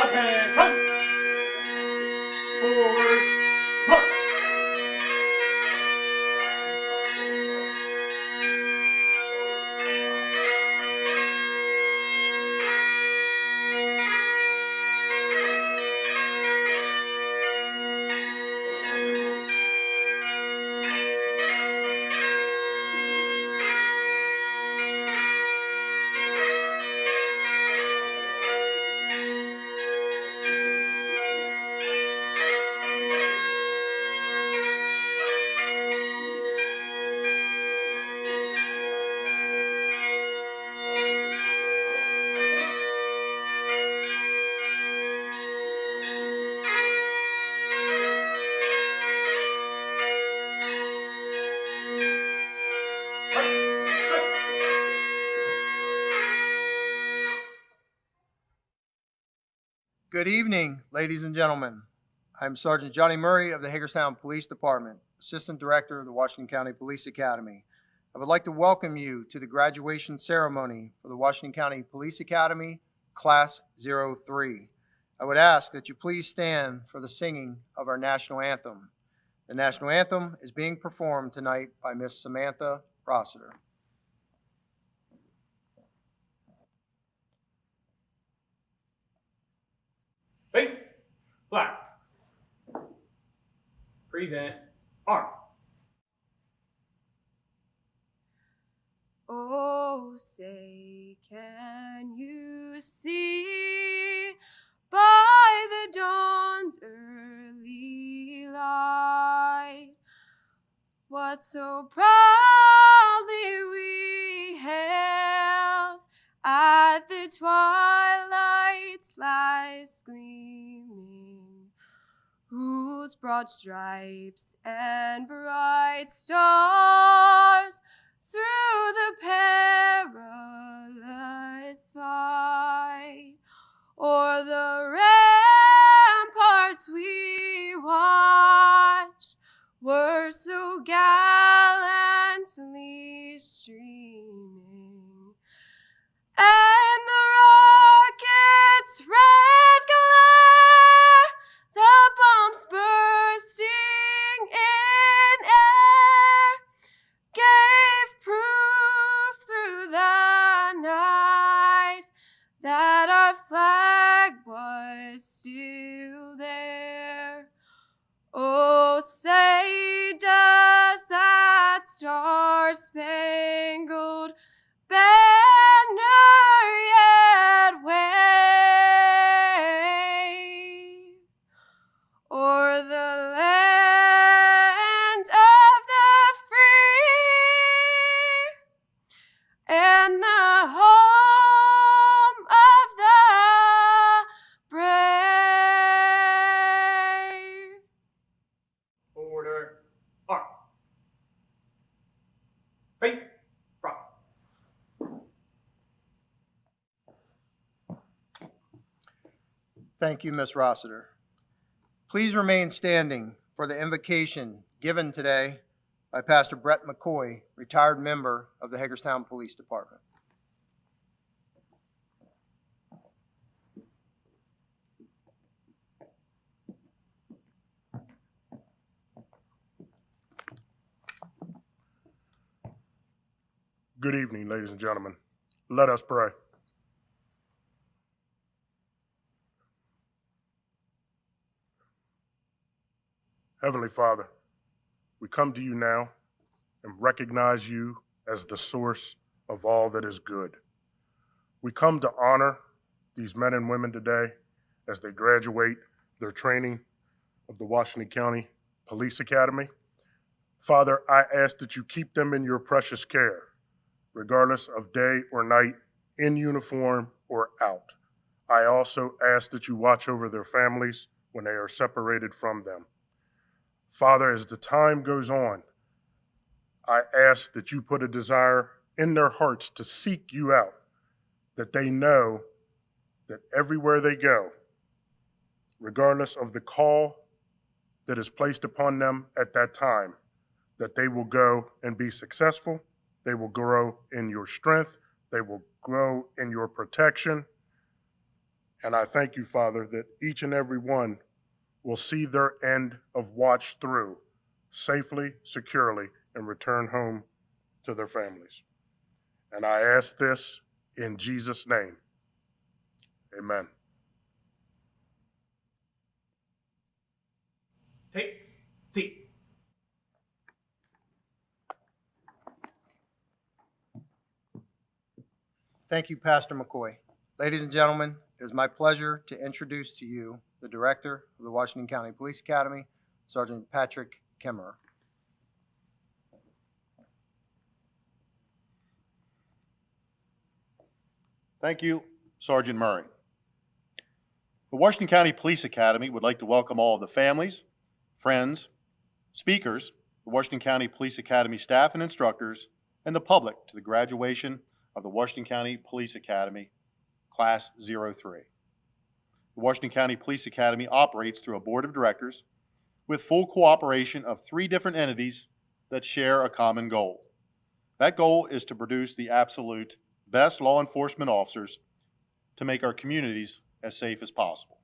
Attention! Forward, march! Good evening, ladies and gentlemen. I'm Sergeant Johnny Murray of the Hagerstown Police Department, Assistant Director of the Washington County Police Academy. I would like to welcome you to the graduation ceremony for the Washington County Police Academy, Class 03. I would ask that you please stand for the singing of our national anthem. The national anthem is being performed tonight by Miss Samantha Rossiter. Face, flag. Present, arm. Oh, say, can you see by the dawn's early light what so proudly we hailed at the twilight's last gleaming, whose broad stripes and bright stars through the perilous fight o'er the ramparts we watched were so gallantly streaming, and the rocket's red glare, the bombs bursting in air, gave proof through the night that our flag was still there. Oh, say does that star-spangled banner yet wave o'er the land of the free and the home of the brave? Order, arm. Face, front. Thank you, Ms. Rossiter. Please remain standing for the invocation given today by Pastor Brett McCoy, retired member of the Hagerstown Police Department. Good evening, ladies and gentlemen. Let us pray. Heavenly Father, we come to you now and recognize you as the source of all that is good. We come to honor these men and women today as they graduate their training of the Washington County Police Academy. Father, I ask that you keep them in your precious care, regardless of day or night, in uniform or out. I also ask that you watch over their families when they are separated from them. Father, as the time goes on, I ask that you put a desire in their hearts to seek you out, that they know that everywhere they go, regardless of the call that is placed upon them at that time, that they will go and be successful, they will grow in your strength, they will grow in your protection, And I thank you, Father, that each and every one will see their end of watch through safely, securely, and return home to their families. And I ask this in Jesus' name. Amen. Take seat. Thank you, Pastor McCoy. Ladies and gentlemen, it is my pleasure to introduce to you the Director of the Washington County Police Academy, Sergeant Patrick Kemmerer. Thank you, Sergeant Murray. The Washington County Police Academy would like to welcome all of the families, friends, speakers, the Washington County Police Academy staff and instructors, and the public to the graduation of the Washington County Police Academy Class 03. The Washington County Police Academy operates through a board of directors with full cooperation of 3 different entities that share a common goal. That goal is to produce the absolute best law enforcement officers to make our communities as safe as possible.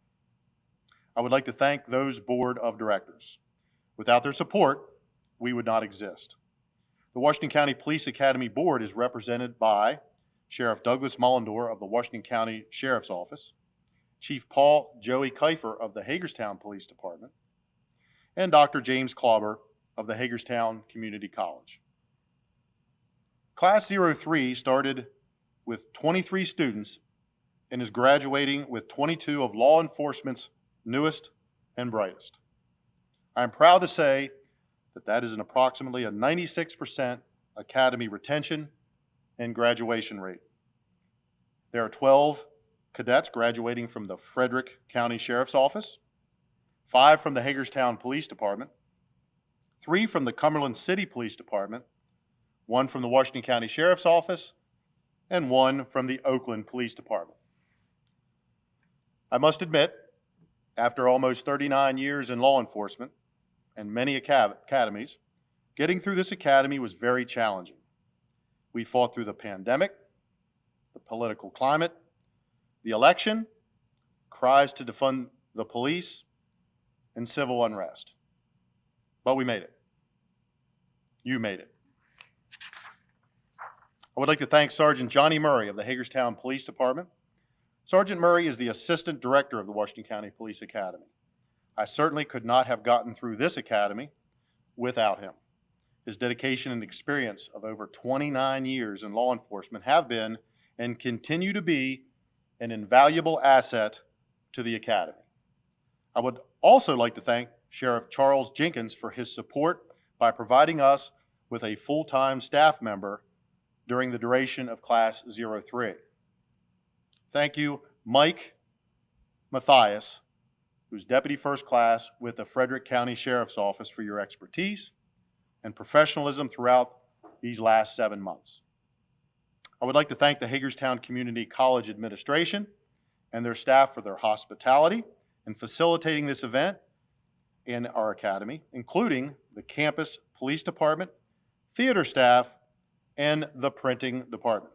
I would like to thank those board of directors. Without their support, we would not exist. The Washington County Police Academy Board is represented by Sheriff Douglas Mullendore of the Washington County Sheriff's Office, Chief Paul Joey Kiefer of the Hagerstown Police Department, and Dr. James Klauber of the Hagerstown Community College. Class 03 started with 23 students and is graduating with 22 of law enforcement's newest and brightest. I am proud to say that is an approximately a 96% academy retention and graduation rate. There are 12 cadets graduating from the Frederick County Sheriff's Office, 5 from the Hagerstown Police Department, 3 from the Cumberland City Police Department, 1 from the Washington County Sheriff's Office, and 1 from the Oakland Police Department. I must admit, after almost 39 years in law enforcement and many academies, getting through this academy was very challenging. We fought through the pandemic, the political climate, the election, cries to defund the police, and civil unrest. But we made it. You made it. I would like to thank Sergeant Johnny Murray of the Hagerstown Police Department. Sergeant Murray is the Assistant Director of the Washington County Police Academy. I certainly could not have gotten through this academy without him. His dedication and experience of over 29 years in law enforcement have been and continue to be an invaluable asset to the academy. I would also like to thank Sheriff Charles Jenkins for his support by providing us with a full-time staff member during the duration of Class 03. Thank you, Mike Matthias, who's Deputy First Class with the Frederick County Sheriff's Office, for your expertise and professionalism throughout these last 7 months. I would like to thank the Hagerstown Community College administration and their staff for their hospitality in facilitating this event in our academy, including the campus police department, theater staff, and the printing department.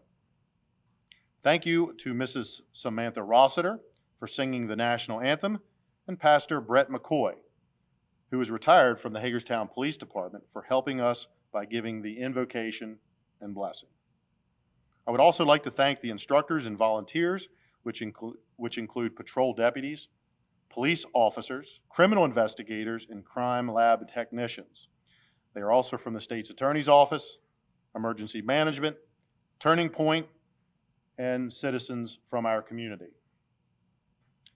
Thank you to Mrs. Samantha Rossiter for singing the national anthem, and Pastor Brett McCoy, who is retired from the Hagerstown Police Department, for helping us by giving the invocation and blessing. I would also like to thank the instructors and volunteers, which include patrol deputies, police officers, criminal investigators, and crime lab technicians. They are also from the state's attorney's office, emergency management, Turning Point, and citizens from our community.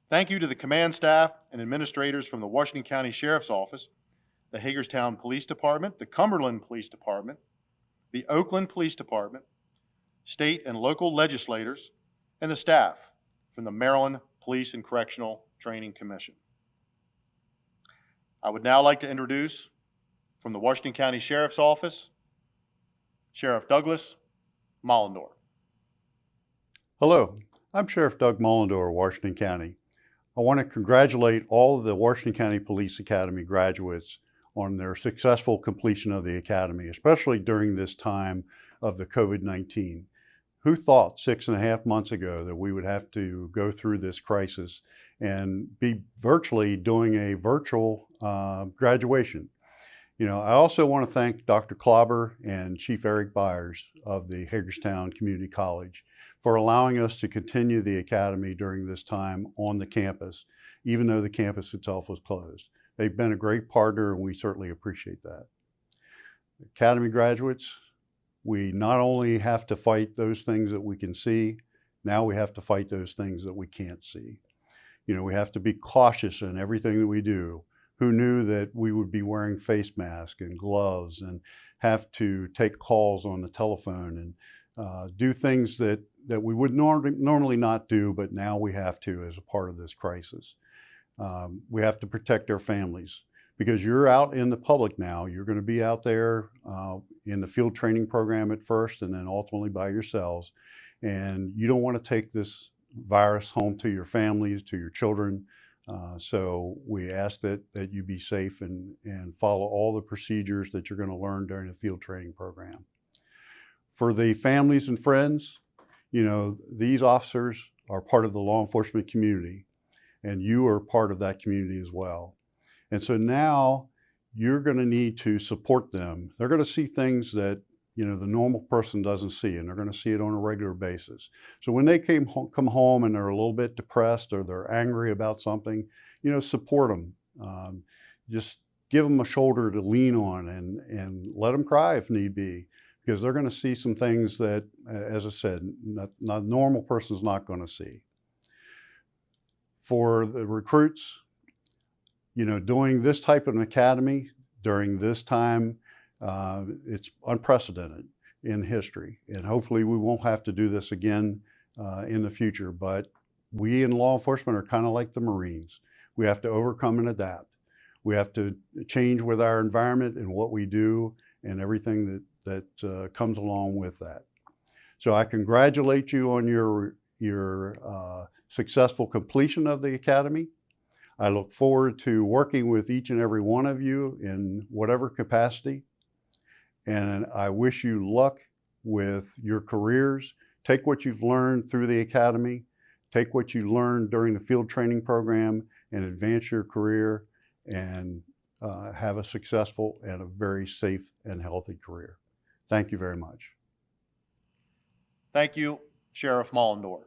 Thank you to the command staff and administrators from the Washington County Sheriff's Office, the Hagerstown Police Department, the Cumberland Police Department, the Oakland Police Department, state and local legislators, and the staff from the Maryland Police and Correctional Training Commission. I would now like to introduce, from the Washington County Sheriff's Office, Sheriff Douglas Mullendore. Hello, I'm Sheriff Doug Mullendore of Washington County. I want to congratulate all of the Washington County Police Academy graduates on their successful completion of the academy, especially during this time of the COVID-19. who thought 6.5 months ago that we would have to go through this crisis and be virtually doing a virtual graduation? You know, I also want to thank Dr. Klauber and Chief Eric Byers of the Hagerstown Community College for allowing us to continue the academy during this time on the campus, even though the campus itself was closed. They've been a great partner, and we certainly appreciate that. Academy graduates, we not only have to fight those things that we can see, now we have to fight those things that we can't see. You know, we have to be cautious in everything that we do. Who knew that we would be wearing face masks and gloves and have to take calls on the telephone and do things that we would normally not do, but now we have to as a part of this crisis. We have to protect our families, because you're out in the public now. You're going to be out there in the field training program at first, and then ultimately by yourselves. And you don't want to take this virus home to your families, to your children. So we ask that you be safe and follow all the procedures that you're going to learn during the field training program. For the families and friends, you know, these officers are part of the law enforcement community, and you are part of that community as well. And so now you're going to need to support them. They're going to see things that, you know, the normal person doesn't see, and they're going to see it on a regular basis. So when they come home and they're a little bit depressed or they're angry about something, you know, support them. Just give them a shoulder to lean on and let them cry if need be, because they're going to see some things that, as I said, not normal person's not going to see. For the recruits, you know, doing this type of an academy during this time, it's unprecedented in history, and hopefully we won't have to do this again in the future. But we in law enforcement are kind of like the Marines. We have to overcome and adapt. We have to change with our environment and what we do and everything that comes along with that. So I congratulate you on your successful completion of the academy. I look forward to working with each and every one of you in whatever capacity. And I wish you luck with your careers. Take what you've learned through the academy, take what you learned during the field training program, and advance your career and have a successful and a very safe and healthy career. Thank you very much. Thank you, Sheriff Mullendore.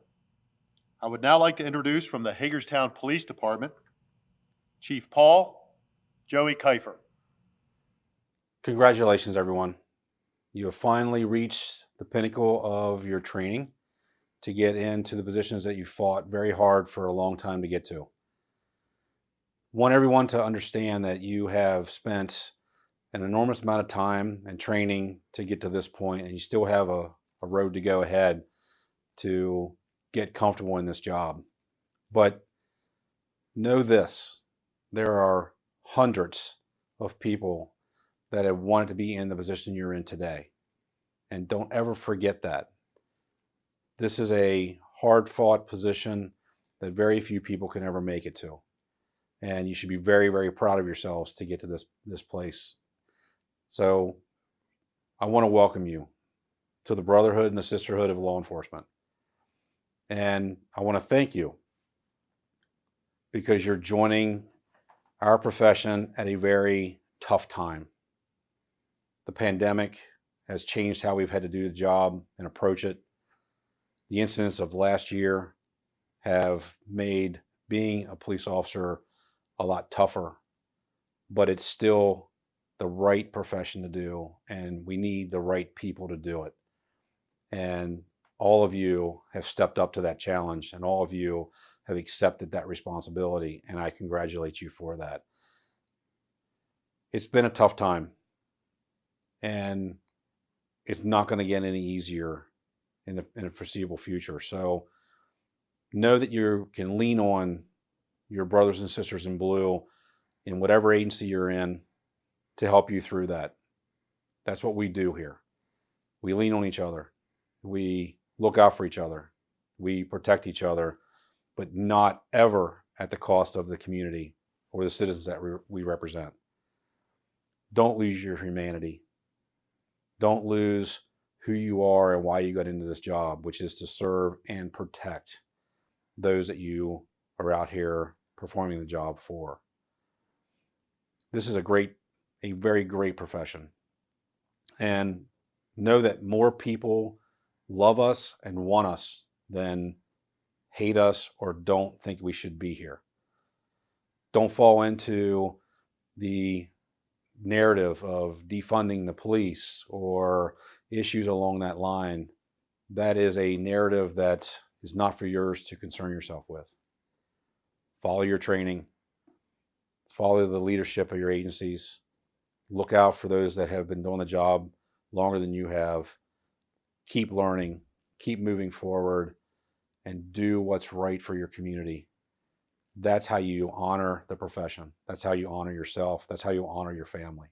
I would now like to introduce from the Hagerstown Police Department, Chief Paul Joey Kiefer. Congratulations, everyone. You have finally reached the pinnacle of your training to get into the positions that you fought very hard for a long time to get to. Want everyone to understand that you have spent an enormous amount of time and training to get to this point, and you still have a road to go ahead to get comfortable in this job. But know this, there are hundreds of people that have wanted to be in the position you're in today. And don't ever forget that. This is a hard-fought position that very few people can ever make it to. And you should be very, very proud of yourselves to get to this place. So I want to welcome you to the brotherhood and the sisterhood of law enforcement. And I want to thank you because you're joining our profession at a very tough time. The pandemic has changed how we've had to do the job and approach it. The incidents of last year have made being a police officer a lot tougher, but it's still the right profession to do, and we need the right people to do it. And all of you have stepped up to that challenge, and all of you have accepted that responsibility, and I congratulate you for that. It's been a tough time, and it's not going to get any easier in the foreseeable future. So know that you can lean on your brothers and sisters in blue in whatever agency you're in to help you through that. That's what we do here. We lean on each other. We look out for each other. We protect each other, but not ever at the cost of the community or the citizens that we represent. Don't lose your humanity. Don't lose who you are and why you got into this job, which is to serve and protect those that you are out here performing the job for. This is a very great profession. And know that more people love us and want us than hate us or don't think we should be here. Don't fall into the narrative of defunding the police or issues along that line. That is a narrative that is not for yours to concern yourself with. Follow your training. Follow the leadership of your agencies. Look out for those that have been doing the job longer than you have. Keep learning, keep moving forward, and do what's right for your community. That's how you honor the profession. That's how you honor yourself. That's how you honor your family.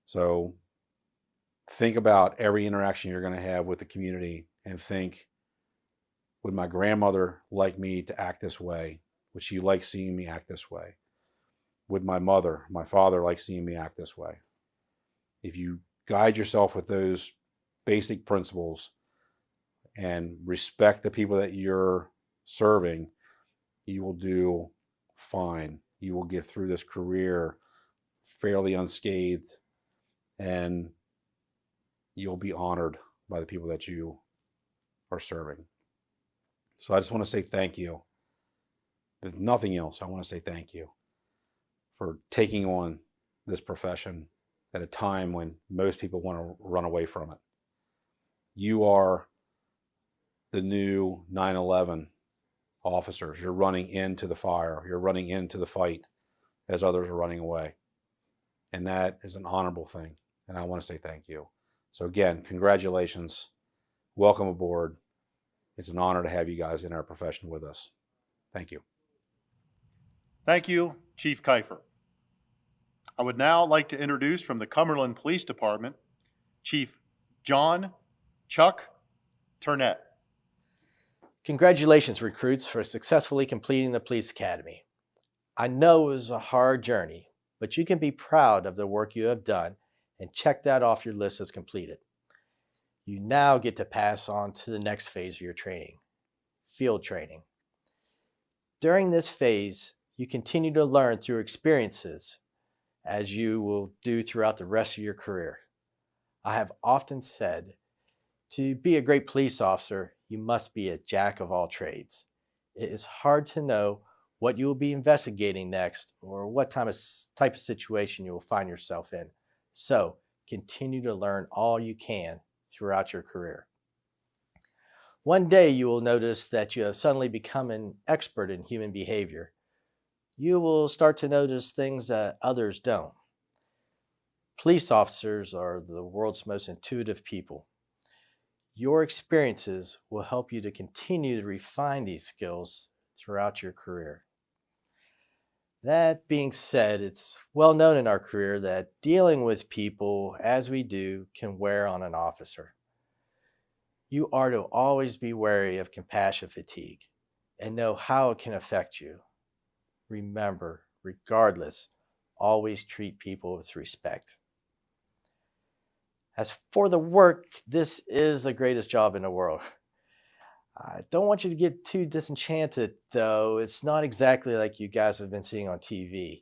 So think about every interaction you're going to have with the community and think, would my grandmother like me to act this way? Would she like seeing me act this way? Would my mother, my father like seeing me act this way? If you guide yourself with those basic principles and respect the people that you're serving, you will do fine. You will get through this career fairly unscathed, and you'll be honored by the people that you are serving. So I just want to say thank you. If nothing else, I want to say thank you for taking on this profession at a time when most people want to run away from it. You are the new 9/11 officers. You're running into the fire. You're running into the fight as others are running away. And that is an honorable thing. And I want to say thank you. So again, congratulations. Welcome aboard. It's an honor to have you guys in our profession with us. Thank you. Thank you, Chief Kiefer. I would now like to introduce from the Cumberland Police Department, Chief John Chuck Turnett. Congratulations, recruits, for successfully completing the police academy. I know it was a hard journey, but you can be proud of the work you have done and check that off your list as completed. You now get to pass on to the next phase of your training, field training. During this phase, you continue to learn through experiences, as you will do throughout the rest of your career. I have often said, to be a great police officer, you must be a jack of all trades. It is hard to know what you will be investigating next or what type of situation you will find yourself in. So continue to learn all you can throughout your career. One day you will notice that you have suddenly become an expert in human behavior. You will start to notice things that others don't. Police officers are the world's most intuitive people. Your experiences will help you to continue to refine these skills throughout your career. That being said, it's well known in our career that dealing with people as we do can wear on an officer. You are to always be wary of compassion fatigue and know how it can affect you. Remember, regardless, always treat people with respect. As for the work, this is the greatest job in the world. I don't want you to get too disenchanted, though. It's not exactly like you guys have been seeing on TV.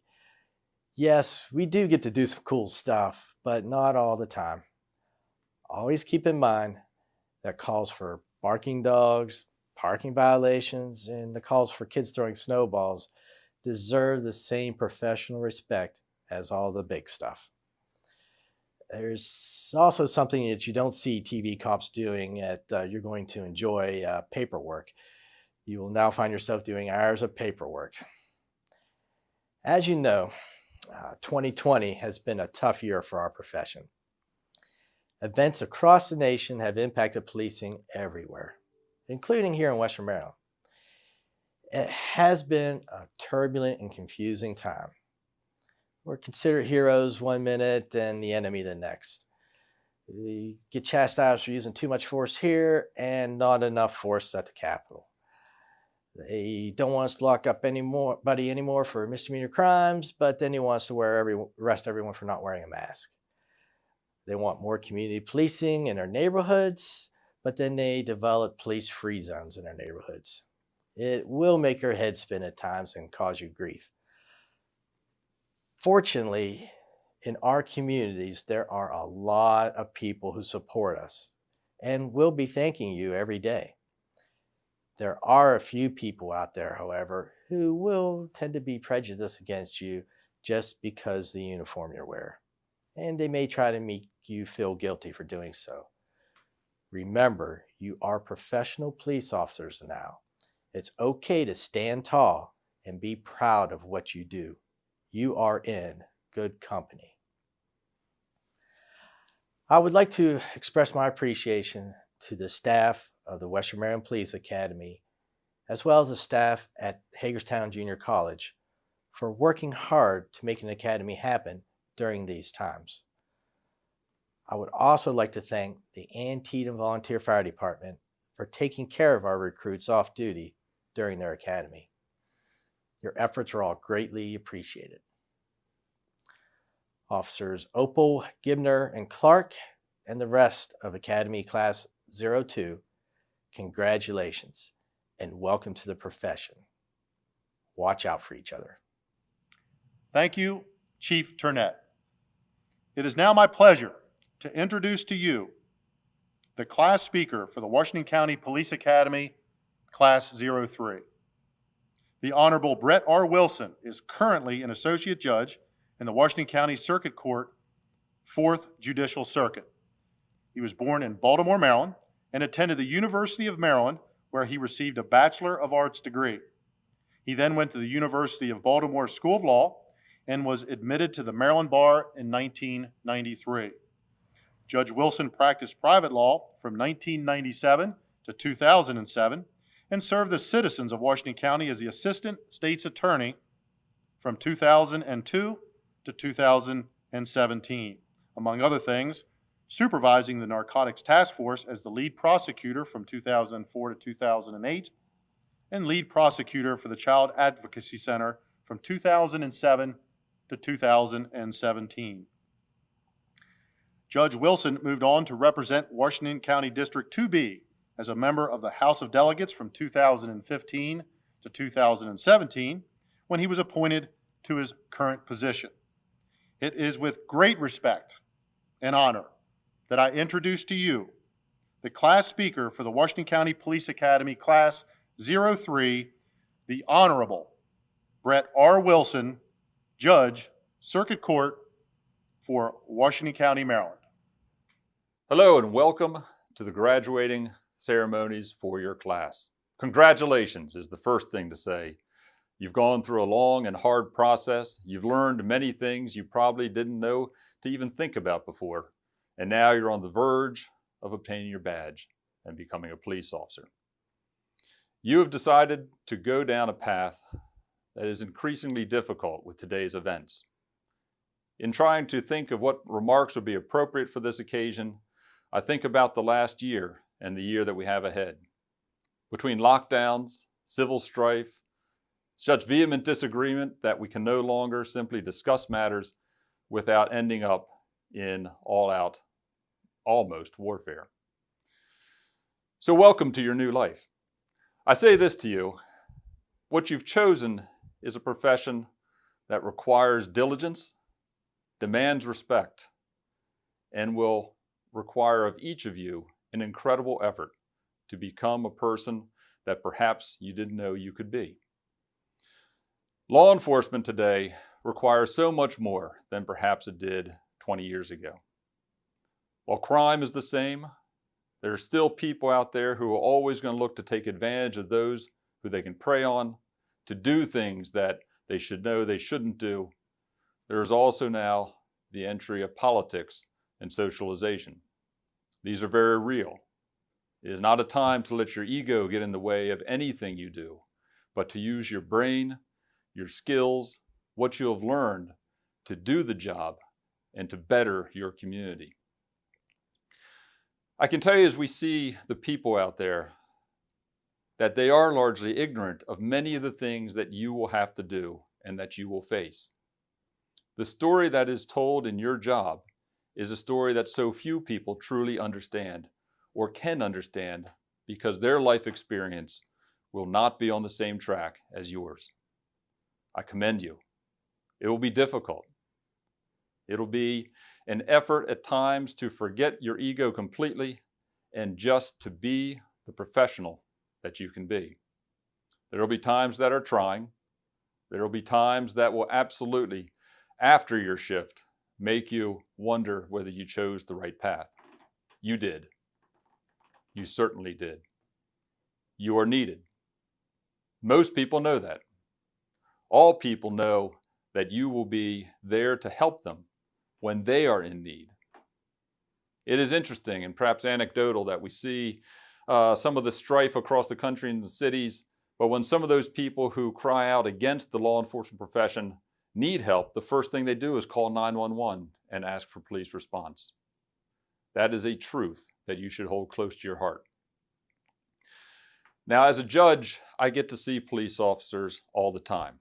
Yes, we do get to do some cool stuff, but not all the time. Always keep in mind that calls for barking dogs, parking violations, and the calls for kids throwing snowballs deserve the same professional respect as all the big stuff. There's also something that you don't see TV cops doing you're going to enjoy, paperwork. You will now find yourself doing hours of paperwork. As you know, 2020 has been a tough year for our profession. Events across the nation have impacted policing everywhere, including here in Western Maryland. It has been a turbulent and confusing time. We're considered heroes one minute and the enemy the next. We get chastised for using too much force here and not enough force at the Capitol. They don't want us to lock up anybody anymore for misdemeanor crimes, but then he wants to arrest everyone for not wearing a mask. They want more community policing in their neighborhoods, but then they develop police-free zones in their neighborhoods. It will make your head spin at times and cause you grief. Fortunately, in our communities, there are a lot of people who support us and will be thanking you every day. There are a few people out there, however, who will tend to be prejudiced against you just because of the uniform you wear. And they may try to make you feel guilty for doing so. Remember, you are professional police officers now. It's okay to stand tall and be proud of what you do. You are in good company. I would like to express my appreciation to the staff of the Western Maryland Police Academy, as well as the staff at Hagerstown Junior College, for working hard to make an academy happen during these times. I would also like to thank the Antietam Volunteer Fire Department for taking care of our recruits off duty during their academy. Your efforts are all greatly appreciated. Officers Opal, Gibner, and Clark, and the rest of Academy Class 02, congratulations and welcome to the profession. Watch out for each other. Thank you, Chief Turnett. It is now my pleasure to introduce to you the class speaker for the Washington County Police Academy, Class 03. The Honorable Brett R. Wilson is currently an Associate Judge in the Washington County Circuit Court, 4th Judicial Circuit. He was born in Baltimore, Maryland, and attended the University of Maryland, where he received a Bachelor of Arts degree. He then went to the University of Baltimore School of Law and was admitted to the Maryland Bar in 1993. Judge Wilson practiced private law from 1997 to 2007 and served the citizens of Washington County as the Assistant State's Attorney from 2002 to 2017. Among other things, supervising the Narcotics Task Force as the lead prosecutor from 2004 to 2008, and lead prosecutor for the Child Advocacy Center from 2007 to 2017. Judge Wilson moved on to represent Washington County District 2B as a member of the House of Delegates from 2015 to 2017, when he was appointed to his current position. It is with great respect and honor that I introduce to you the class speaker for the Washington County Police Academy Class 03, the Honorable Brett R. Wilson, Judge, Circuit Court for Washington County, Maryland. Hello and welcome to the graduating ceremonies for your class. Congratulations is the first thing to say. You've gone through a long and hard process. You've learned many things you probably didn't know to even think about before. And now you're on the verge of obtaining your badge and becoming a police officer. You have decided to go down a path that is increasingly difficult with today's events. In trying to think of what remarks would be appropriate for this occasion, I think about the last year and the year that we have ahead. Between lockdowns, civil strife, such vehement disagreement that we can no longer simply discuss matters without ending up in all-out, almost warfare. So welcome to your new life. I say this to you, what you've chosen is a profession that requires diligence, demands respect, and will require of each of you an incredible effort to become a person that perhaps you didn't know you could be. Law enforcement today requires so much more than perhaps it did 20 years ago. While crime is the same, there are still people out there who are always going to look to take advantage of those who they can prey on, to do things that they should know they shouldn't do. There is also now the entry of politics and socialization. These are very real. It is not a time to let your ego get in the way of anything you do, but to use your brain, your skills, what you have learned to do the job and to better your community. I can tell you as we see the people out there that they are largely ignorant of many of the things that you will have to do and that you will face. The story that is told in your job is a story that so few people truly understand or can understand because their life experience will not be on the same track as yours. I commend you. It will be difficult. It'll be an effort at times to forget your ego completely and just to be the professional that you can be. There will be times that are trying. There will be times that will absolutely, after your shift, make you wonder whether you chose the right path. You did. You certainly did. You are needed. Most people know that. All people know that you will be there to help them when they are in need. It is interesting and perhaps anecdotal that we see some of the strife across the country and the cities, but when some of those people who cry out against the law enforcement profession need help, the first thing they do is call 911 and ask for police response. That is a truth that you should hold close to your heart. Now, as a judge, I get to see police officers all the time.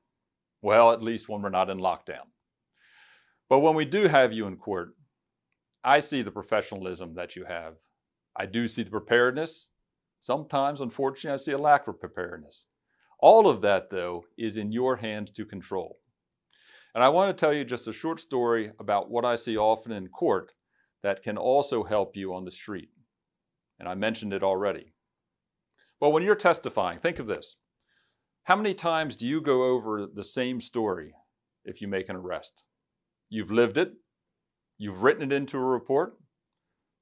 Well, at least when we're not in lockdown. But when we do have you in court, I see the professionalism that you have. I do see the preparedness. Sometimes, unfortunately, I see a lack of preparedness. All of that, though, is in your hands to control. And I want to tell you just a short story about what I see often in court that can also help you on the street. And I mentioned it already. But when you're testifying, think of this. How many times do you go over the same story if you make an arrest? You've lived it. You've written it into a report.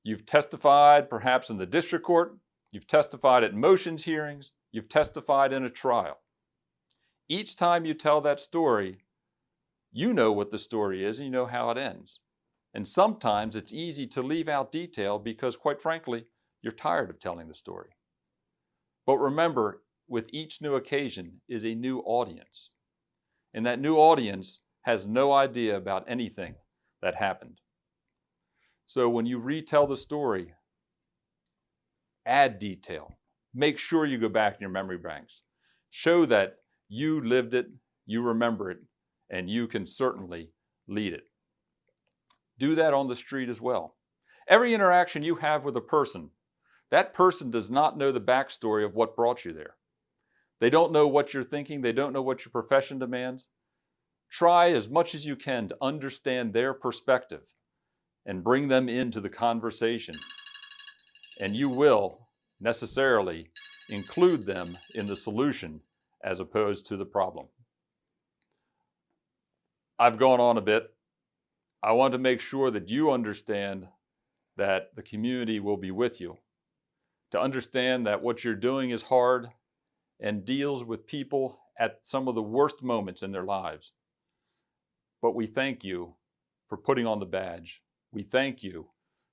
You've testified perhaps in the district court. You've testified at motions hearings. You've testified in a trial. Each time you tell that story, you know what the story is and you know how it ends. And sometimes it's easy to leave out detail because, quite frankly, you're tired of telling the story. But remember, with each new occasion is a new audience. And that new audience has no idea about anything that happened. So when you retell the story, add detail. Make sure you go back in your memory banks. Show that you lived it, you remember it, and you can certainly lead it. Do that on the street as well. Every interaction you have with a person, that person does not know the backstory of what brought you there. They don't know what you're thinking. They don't know what your profession demands. Try as much as you can to understand their perspective and bring them into the conversation. And you will necessarily include them in the solution as opposed to the problem. I've gone on a bit. I want to make sure that you understand that the community will be with you. To understand that what you're doing is hard and deals with people at some of the worst moments in their lives. But we thank you for putting on the badge. We thank you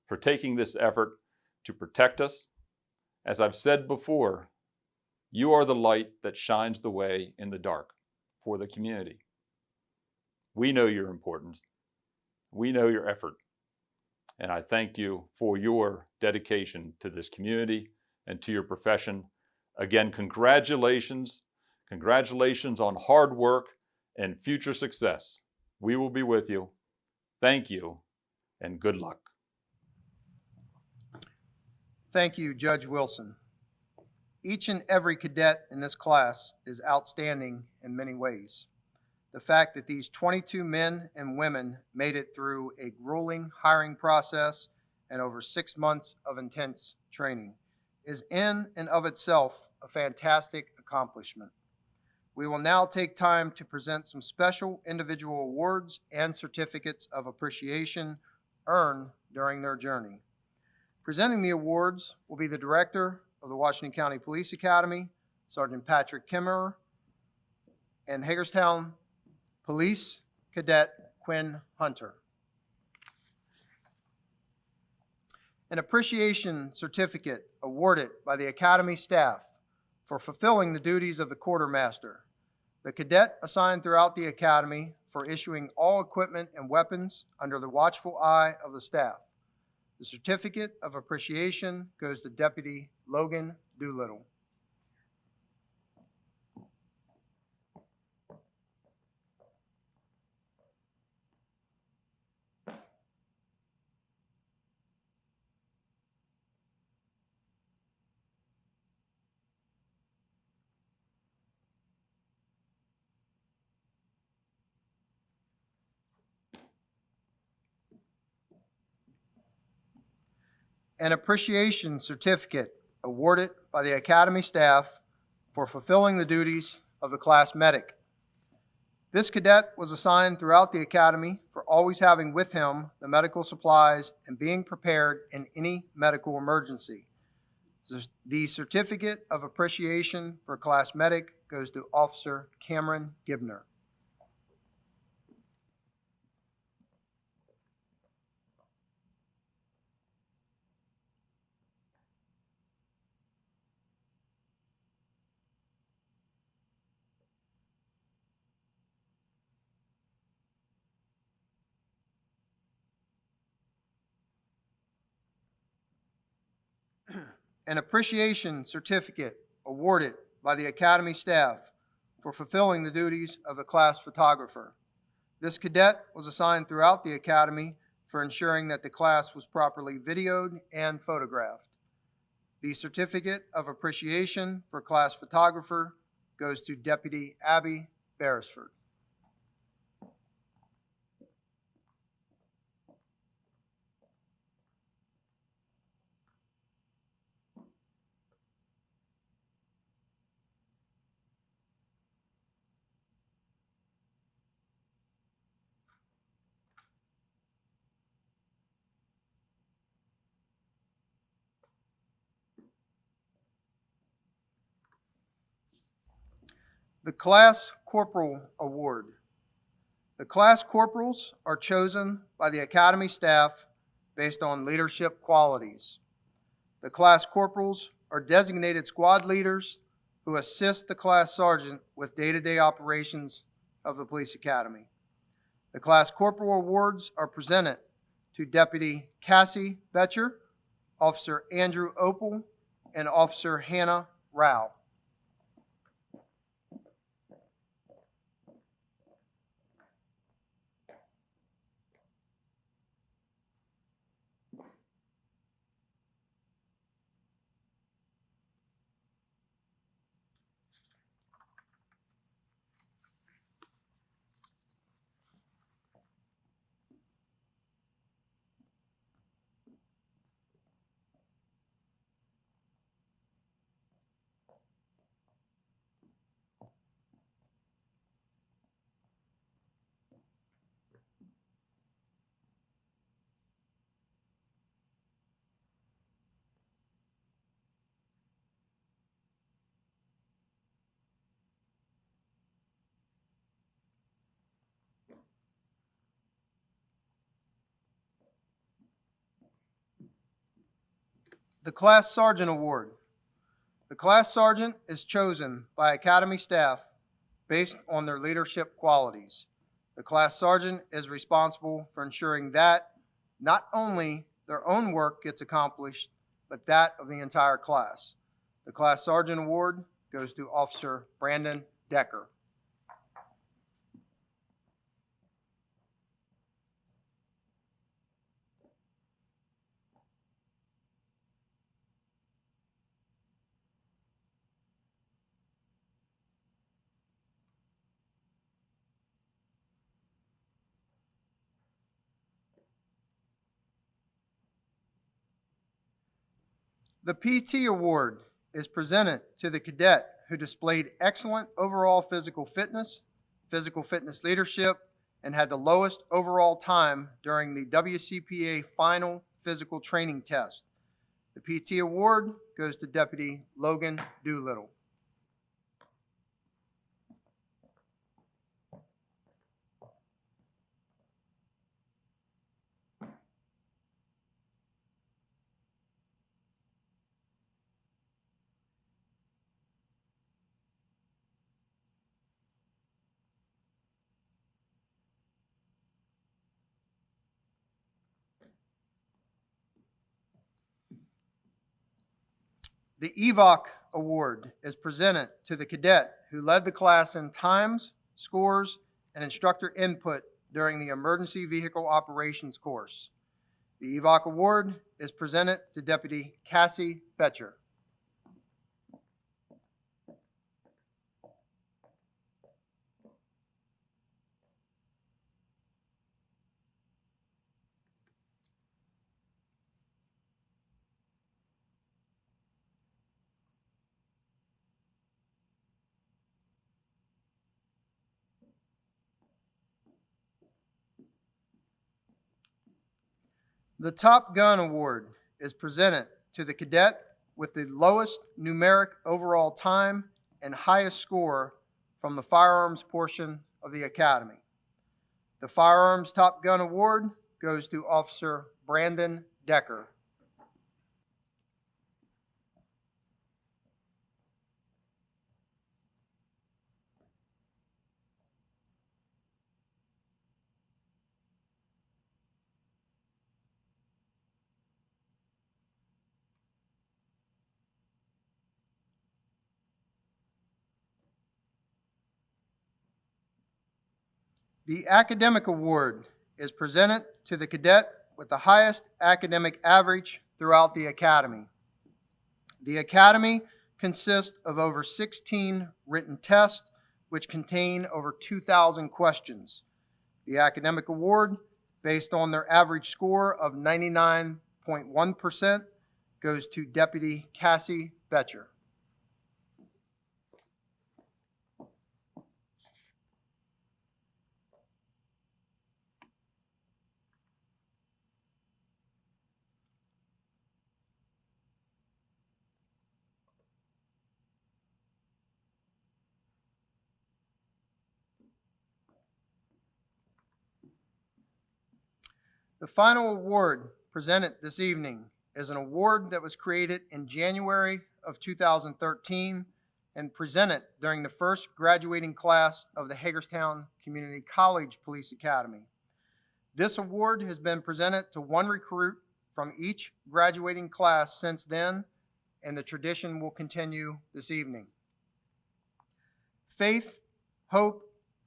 for taking this effort to protect us. As I've said before, you are the light that shines the way in the dark for the community. We know your importance. We know your effort. And I thank you for your dedication to this community and to your profession. Again, congratulations. Congratulations on hard work and future success. We will be with you. Thank you, and good luck. Thank you, Judge Wilson. Each and every cadet in this class is outstanding in many ways. The fact that these 22 men and women made it through a grueling hiring process and over 6 months of intense training is in and of itself a fantastic accomplishment. We will now take time to present some special individual awards and certificates of appreciation earned during their journey. Presenting the awards will be the Director of the Washington County Police Academy, Sergeant Patrick Kimmerer, and Hagerstown Police Cadet Quinn Hunter. An appreciation certificate awarded by the Academy staff for fulfilling the duties of the quartermaster, the cadet assigned throughout the Academy for issuing all equipment and weapons under the watchful eye of the staff. The certificate of appreciation goes to Deputy Logan Doolittle. An appreciation certificate awarded by the Academy staff for fulfilling the duties of the class medic. This cadet was assigned throughout the Academy for always having with him the medical supplies and being prepared in any medical emergency. The certificate of appreciation for class medic goes to Officer Cameron Gibner. An appreciation certificate awarded by the Academy staff for fulfilling the duties of a class photographer. This cadet was assigned throughout the Academy for ensuring that the class was properly videoed and photographed. The certificate of appreciation for class photographer goes to Deputy Abby Beresford. The Class Corporal Award. The class corporals are chosen by the Academy staff based on leadership qualities. The class corporals are designated squad leaders who assist the class sergeant with day-to-day operations of the Police Academy. The Class Corporal Awards are presented to Deputy Cassie Betcher, Officer Andrew Opel, and Officer Hannah Rao. The Class Sergeant Award. The Class Sergeant is chosen by Academy staff based on their leadership qualities. The Class Sergeant is responsible for ensuring that not only their own work gets accomplished, but that of the entire class. The Class Sergeant Award goes to Officer Brandon Decker. The PT Award is presented to the cadet who displayed excellent overall physical fitness leadership, and had the lowest overall time during the WCPA final physical training test. The PT Award goes to Deputy Logan Doolittle. The EVOC Award is presented to the cadet who led the class in times, scores, and instructor input during the Emergency Vehicle Operations course. The EVOC Award is presented to Deputy Cassie Betcher. The Top Gun Award is presented to the cadet with the lowest numeric overall time and highest score from the firearms portion of the Academy. The Firearms Top Gun Award goes to Officer Brandon Decker. The Academic Award is presented to the cadet with the highest academic average throughout the Academy. The Academy consists of over 16 written tests, which contain over 2,000 questions. The Academic Award, based on their average score of 99.1%, goes to Deputy Cassie Betcher. The final award presented this evening is an award that was created in January of 2013 and presented during the first graduating class of the Hagerstown Community College Police Academy. This award has been presented to one recruit from each graduating class since then, and the tradition will continue this evening. Faith, hope,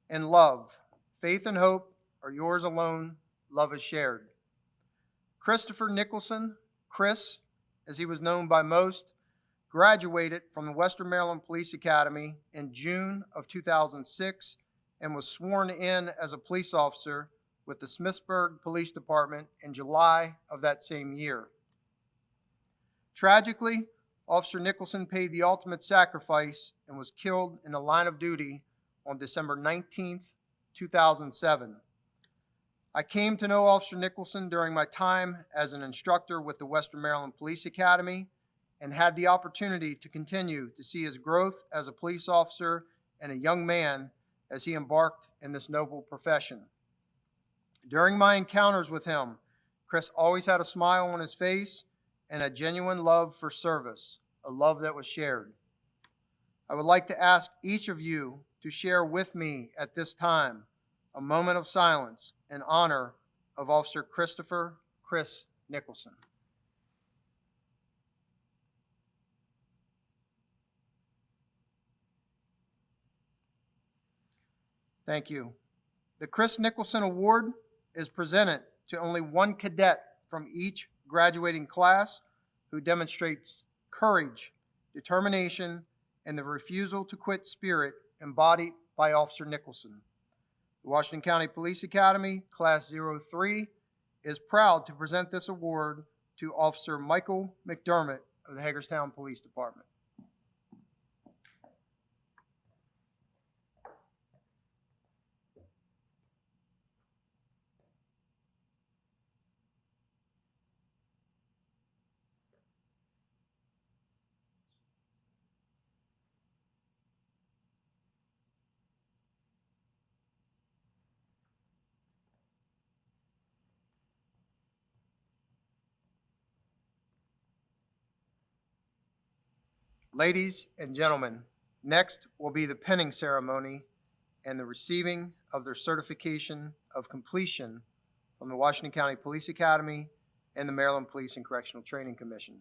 and love. Faith and hope are yours alone. Love is shared. Christopher Nicholson, Chris, as he was known by most, graduated from the Western Maryland Police Academy in June of 2006 and was sworn in as a police officer with the Smithsburg Police Department in July of that same year. Tragically, Officer Nicholson paid the ultimate sacrifice and was killed in the line of duty on December 19th, 2007. I came to know Officer Nicholson during my time as an instructor with the Western Maryland Police Academy and had the opportunity to continue to see his growth as a police officer and a young man as he embarked in this noble profession. During my encounters with him, Chris always had a smile on his face and a genuine love for service, a love that was shared. I would like to ask each of you to share with me at this time a moment of silence in honor of Officer Christopher "Chris" Nicholson. Thank you. The Chris Nicholson Award is presented to only one cadet from each graduating class who demonstrates courage, determination, and the refusal to quit spirit embodied by Officer Nicholson. The Washington County Police Academy, Class 03, is proud to present this award to Officer Michael McDermott of the Hagerstown Police Department. Ladies and gentlemen, next will be the pinning ceremony and the receiving of their certification of completion from the Washington County Police Academy and the Maryland Police and Correctional Training Commission.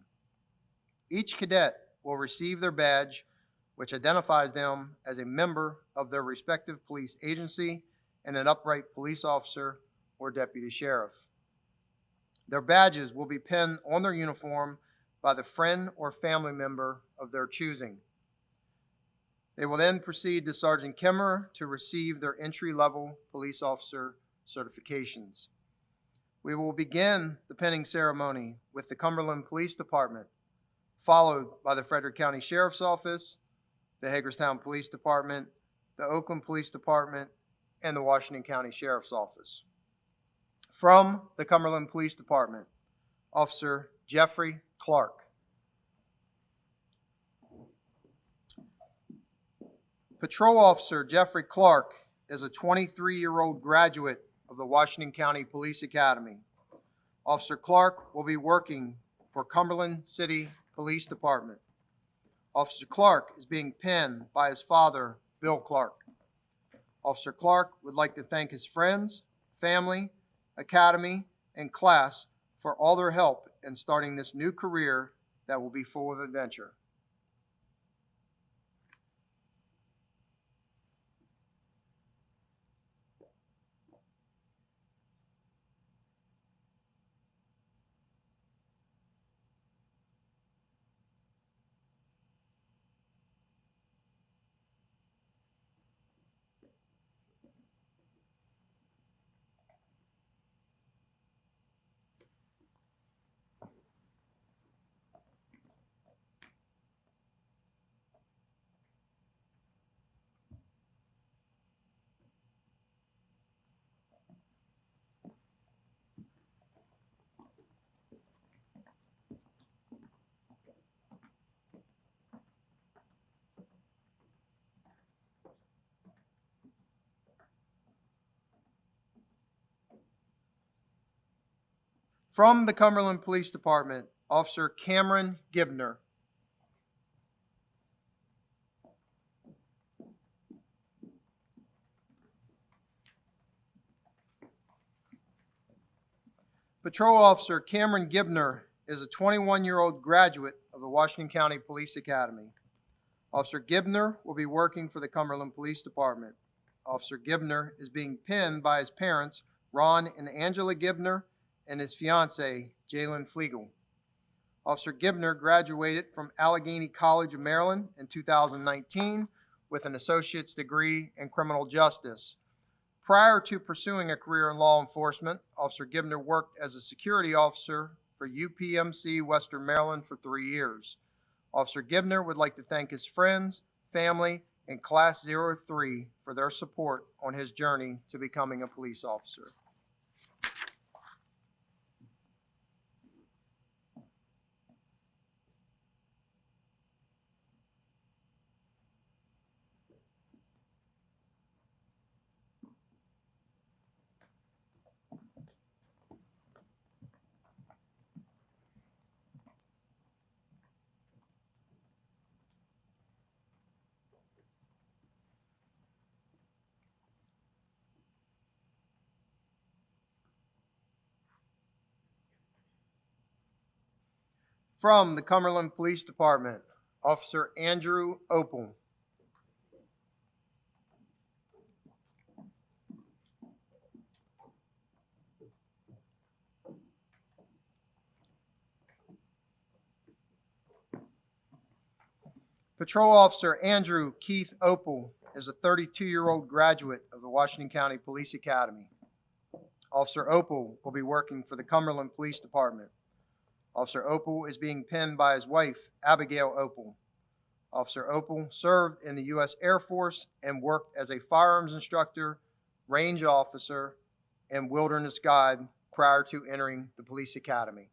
Each cadet will receive their badge, which identifies them as a member of their respective police agency and an upright police officer or deputy sheriff. Their badges will be pinned on their uniform by the friend or family member of their choosing. They will then proceed to Sergeant Kimmerer to receive their entry-level police officer certifications. We will begin the pinning ceremony with the Cumberland Police Department, followed by the Frederick County Sheriff's Office, the Hagerstown Police Department, the Oakland Police Department, and the Washington County Sheriff's Office. From the Cumberland Police Department, Officer Jeffrey Clark. Patrol Officer Jeffrey Clark is a 23-year-old graduate of the Washington County Police Academy. Officer Clark will be working for Cumberland City Police Department. Officer Clark is being penned by his father, Bill Clark. Officer Clark would like to thank his friends, family, academy, and class for all their help in starting this new career that will be full of adventure. From the Cumberland Police Department, Officer Cameron Gibner. Patrol Officer Cameron Gibner is a 21-year-old graduate of the Washington County Police Academy. Officer Gibner will be working for the Cumberland Police Department. Officer Gibner is being penned by his parents, Ron and Angela Gibner, and his fiancee, Jalen Flegel. Officer Gibner graduated from Allegheny College of Maryland in 2019 with an associate's degree in criminal justice. Prior to pursuing a career in law enforcement, Officer Gibner worked as a security officer for UPMC Western Maryland for 3 years. Officer Gibner would like to thank his friends, family, and Class 03 for their support on his journey to becoming a police officer. From the Cumberland Police Department, Officer Andrew Opel. Patrol Officer Andrew Keith Opel is a 32-year-old graduate of the Washington County Police Academy. Officer Opel will be working for the Cumberland Police Department. Officer Opel is being penned by his wife, Abigail Opel. Officer Opel served in the U.S. Air Force and worked as a firearms instructor, range officer, and wilderness guide prior to entering the police academy.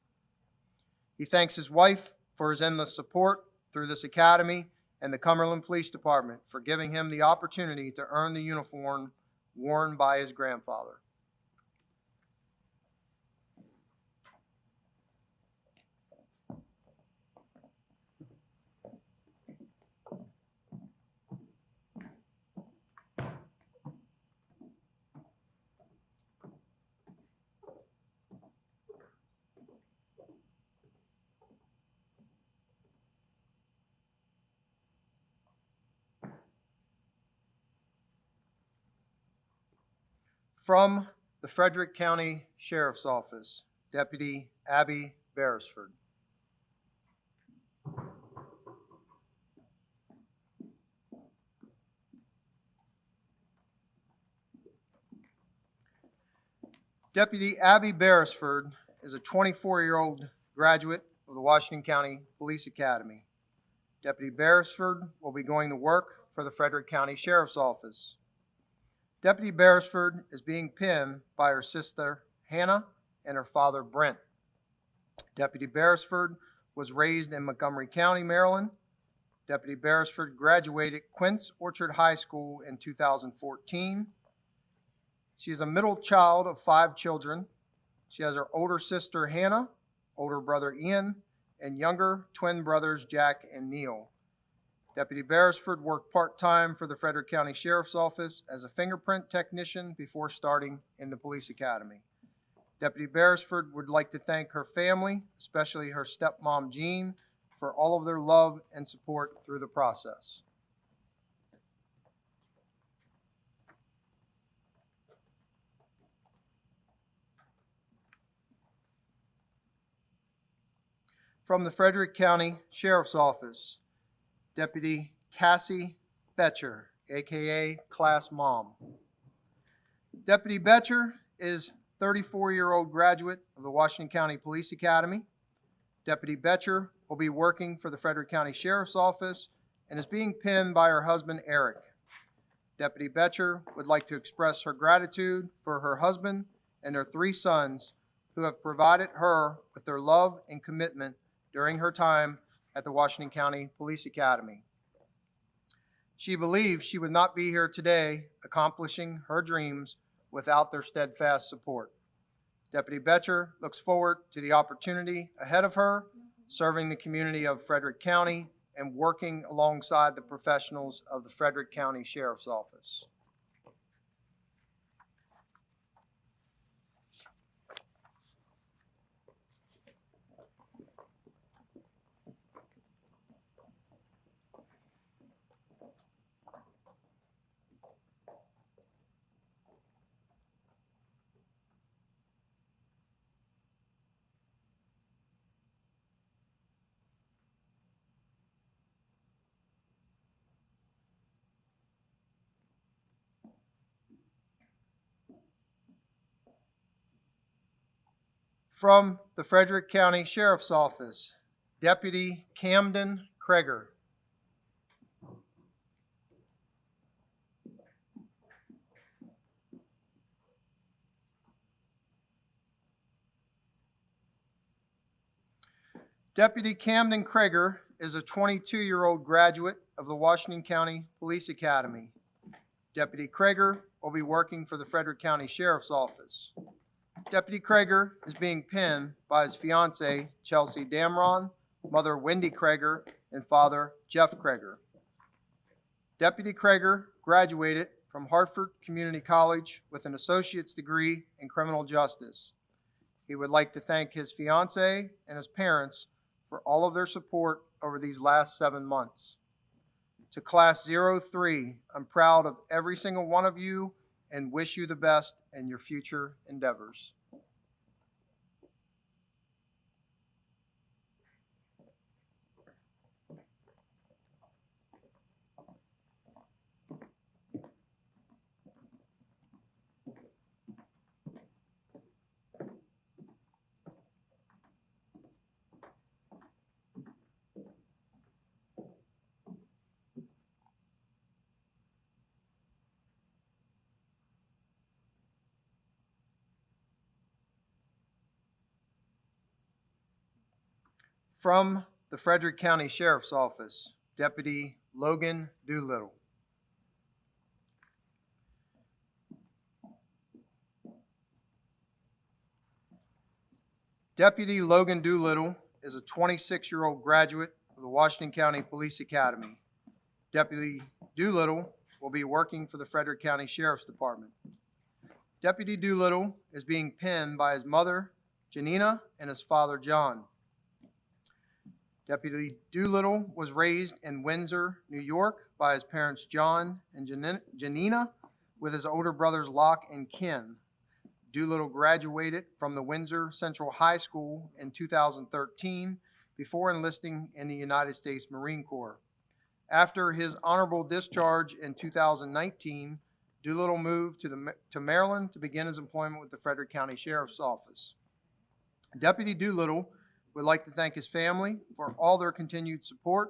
He thanks his wife for his endless support through this academy and the Cumberland Police Department for giving him the opportunity to earn the uniform worn by his grandfather. From the Frederick County Sheriff's Office, Deputy Abby Beresford. Deputy Abby Beresford is a 24-year-old graduate of the Washington County Police Academy. Deputy Beresford will be going to work for the Frederick County Sheriff's Office. Deputy Beresford is being penned by her sister, Hannah, and her father, Brent. Deputy Beresford was raised in Montgomery County, Maryland. Deputy Beresford graduated Quince Orchard High School in 2014. She is a middle child of 5 children. She has her older sister, Hannah, older brother, Ian, and younger twin brothers, Jack and Neil. Deputy Beresford worked part-time for the Frederick County Sheriff's Office as a fingerprint technician before starting in the police academy. Deputy Beresford would like to thank her family, especially her stepmom, Jean, for all of their love and support through the process. From the Frederick County Sheriff's Office, Deputy Cassie Betcher, aka Class Mom. Deputy Betcher is 34-year-old graduate of the Washington County Police Academy. Deputy Betcher will be working for the Frederick County Sheriff's Office and is being pinned by her husband, Eric. Deputy Betcher would like to express her gratitude for her husband and their 3 sons who have provided her with their love and commitment during her time at the Washington County Police Academy. She believes she would not be here today accomplishing her dreams without their steadfast support. Deputy Betcher looks forward to the opportunity ahead of her, serving the community of Frederick County and working alongside the professionals of the Frederick County Sheriff's Office. From the Frederick County Sheriff's Office, Deputy Camden Kreger. Deputy Camden Kreger is a 22-year-old graduate of the Washington County Police Academy. Deputy Kreger will be working for the Frederick County Sheriff's Office. Deputy Kreger is being pinned by his fiancee, Chelsea Damron, mother Wendy Kreger, and father Jeff Kreger. Deputy Kreger graduated from Hartford Community College with an associate's degree in criminal justice. He would like to thank his fiancee and his parents for all of their support over these last 7 months. To Class 03, I'm proud of every single one of you and wish you the best in your future endeavors. From the Frederick County Sheriff's Office, Deputy Logan Doolittle. Deputy Logan Doolittle is a 26-year-old graduate of the Washington County Police Academy. Deputy Doolittle will be working for the Frederick County Sheriff's Department. Deputy Doolittle is being pinned by his mother, Janina, and his father, John. Deputy Doolittle was raised in Windsor, New York by his parents John and Janina with his older brothers Locke and Ken. Doolittle graduated from the Windsor Central High School in 2013 before enlisting in the United States Marine Corps. After his honorable discharge in 2019, Doolittle moved to Maryland to begin his employment with the Frederick County Sheriff's Office. Deputy Doolittle would like to thank his family for all their continued support.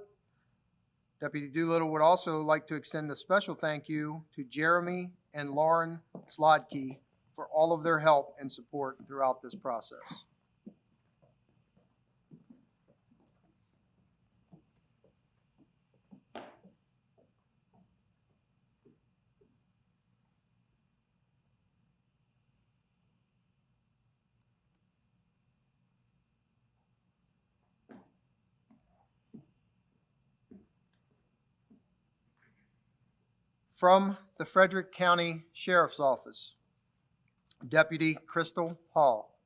Deputy Doolittle would also like to extend a special thank you to Jeremy and Lauren Slodkey for all of their help and support throughout this process. From the Frederick County Sheriff's Office, Deputy Crystal Hall.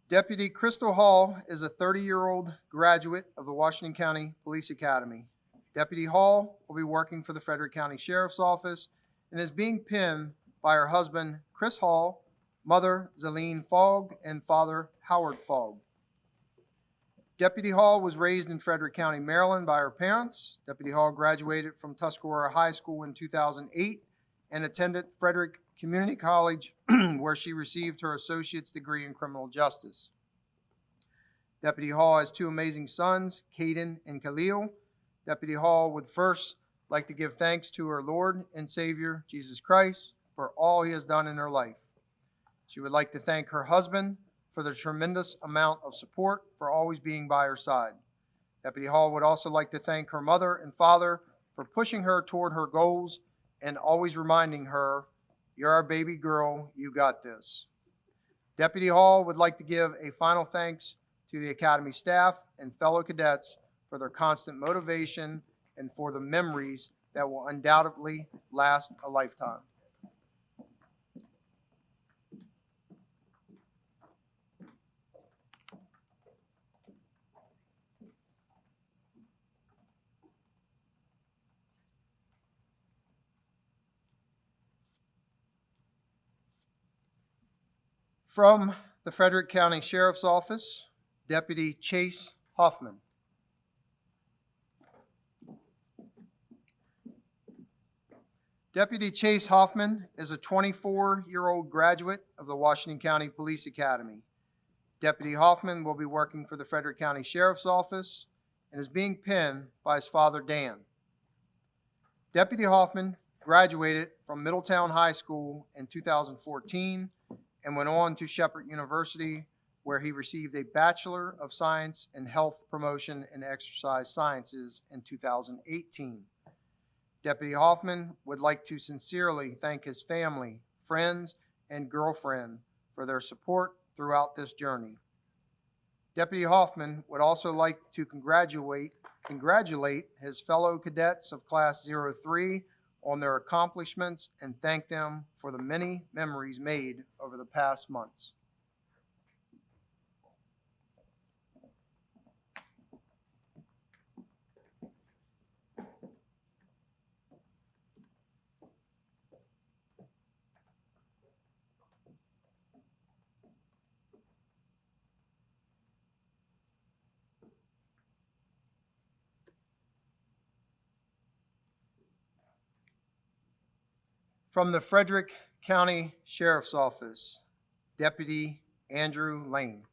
Deputy Crystal Hall is a 30-year-old graduate of the Washington County Police Academy. Deputy Hall will be working for the Frederick County Sheriff's Office and is being pinned by her husband, Chris Hall, mother, Zelene Fogg, and father, Howard Fogg. Deputy Hall was raised in Frederick County, Maryland by her parents. Deputy Hall graduated from Tuscarora High School in 2008 and attended Frederick Community College, where she received her associate's degree in criminal justice. Deputy Hall has two amazing sons, Caden and Khalil. Deputy Hall would first like to give thanks to her Lord and Savior, Jesus Christ, for all he has done in her life. She would like to thank her husband for the tremendous amount of support for always being by her side. Deputy Hall would also like to thank her mother and father for pushing her toward her goals and always reminding her, "You're our baby girl, you got this." Deputy Hall would like to give a final thanks to the Academy staff and fellow cadets for their constant motivation and for the memories that will undoubtedly last a lifetime. From the Frederick County Sheriff's Office, Deputy Chase Hoffman. Deputy Chase Hoffman is a 24-year-old graduate of the Washington County Police Academy. Deputy Hoffman will be working for the Frederick County Sheriff's Office and is being pinned by his father, Dan. Deputy Hoffman graduated from Middletown High School in 2014 and went on to Shepherd University, where he received a Bachelor of Science in Health Promotion and Exercise Sciences in 2018. Deputy Hoffman would like to sincerely thank his family, friends, and girlfriend for their support throughout this journey. Deputy Hoffman would also like to congratulate his fellow cadets of Class 03 on their accomplishments and thank them for the many memories made over the past months. From the Frederick County Sheriff's Office, Deputy Andrew Lane.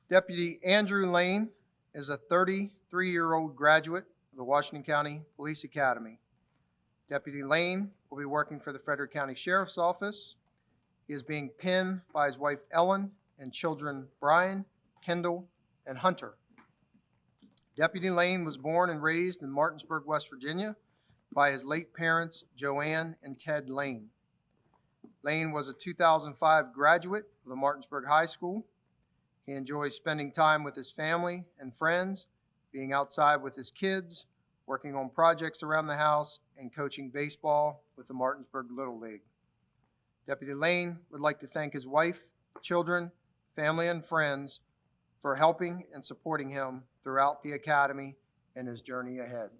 Deputy Andrew Lane is a 33-year-old graduate of the Washington County Police Academy. Deputy Lane will be working for the Frederick County Sheriff's Office. He is being pinned by his wife Ellen and children Brian, Kendall, and Hunter. Deputy Lane was born and raised in Martinsburg, West Virginia by his late parents, Joanne and Ted Lane. Lane was a 2005 graduate of the Martinsburg High School. He enjoys spending time with his family and friends, being outside with his kids, working on projects around the house, and coaching baseball with the Martinsburg Little League. Deputy Lane would like to thank his wife, children, family, and friends for helping and supporting him throughout the academy and his journey ahead.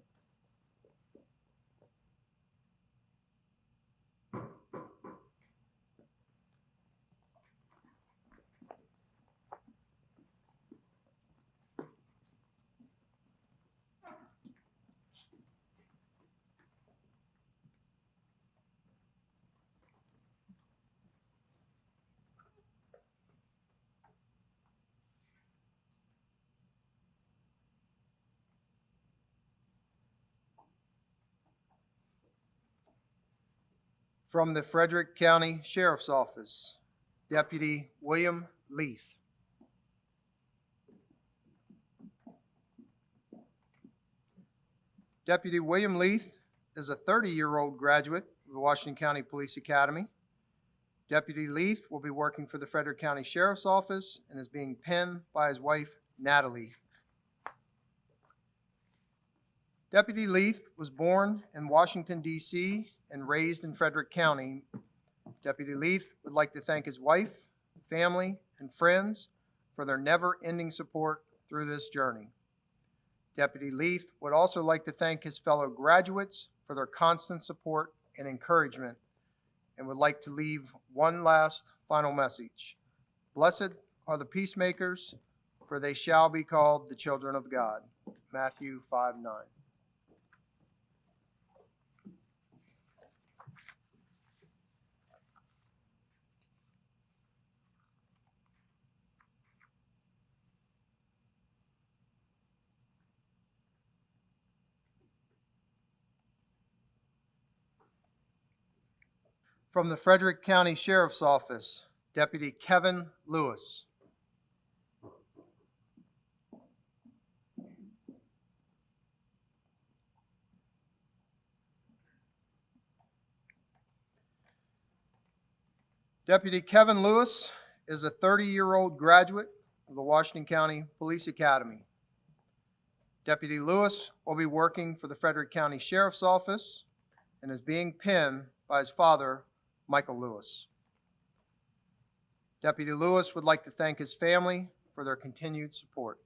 From the Frederick County Sheriff's Office, Deputy William Leith. Deputy William Leith is a 30-year-old graduate of the Washington County Police Academy. Deputy Leith will be working for the Frederick County Sheriff's Office and is being penned by his wife, Natalie. Deputy Leith was born in Washington, D.C. and raised in Frederick County. Deputy Leith would like to thank his wife, family, and friends for their never-ending support through this journey. Deputy Leith would also like to thank his fellow graduates for their constant support and encouragement, and would like to leave one last final message. Blessed are the peacemakers, for they shall be called the children of God. Matthew 5:9. From the Frederick County Sheriff's Office, Deputy Kevin Lewis. Deputy Kevin Lewis is a 30-year-old graduate of the Washington County Police Academy. Deputy Lewis will be working for the Frederick County Sheriff's Office and is being penned by his father, Michael Lewis. Deputy Lewis would like to thank his family for their continued support.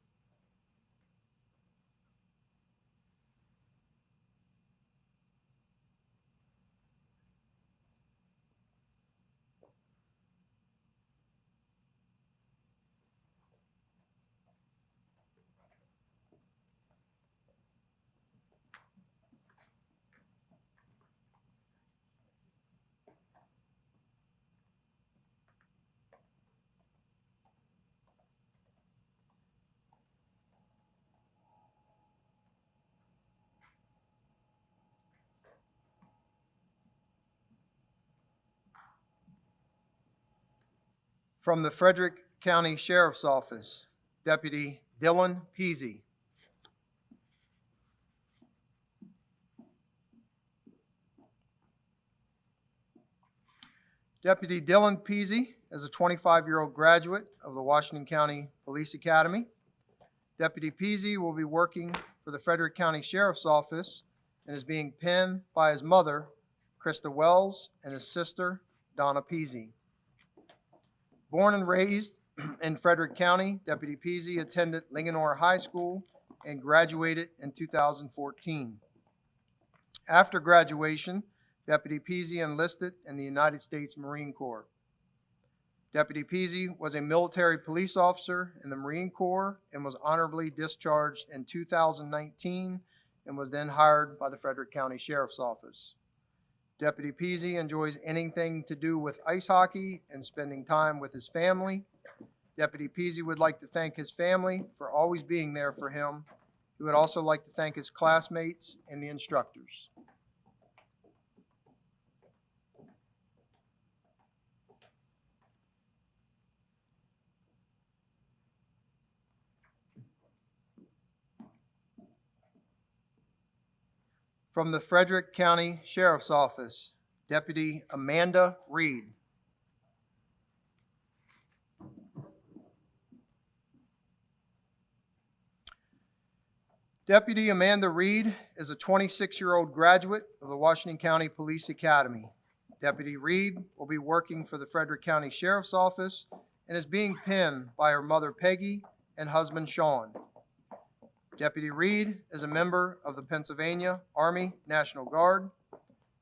From the Frederick County Sheriff's Office, Deputy Dylan Peasy. Deputy Dylan Peasy is a 25-year-old graduate of the Washington County Police Academy. Deputy Peasy will be working for the Frederick County Sheriff's Office and is being penned by his mother, Krista Wells, and his sister, Donna Peasy. Born and raised in Frederick County, Deputy Peasy attended Linganore High School and graduated in 2014. After graduation, Deputy Peasy enlisted in the United States Marine Corps. Deputy Peasy was a military police officer in the Marine Corps and was honorably discharged in 2019 and was then hired by the Frederick County Sheriff's Office. Deputy Peasy enjoys anything to do with ice hockey and spending time with his family. Deputy Peasy would like to thank his family for always being there for him. He would also like to thank his classmates and the instructors. From the Frederick County Sheriff's Office, Deputy Amanda Reed. Deputy Amanda Reed is a 26-year-old graduate of the Washington County Police Academy. Deputy Reed will be working for the Frederick County Sheriff's Office and is being penned by her mother Peggy and husband Sean. Deputy Reed is a member of the Pennsylvania Army National Guard.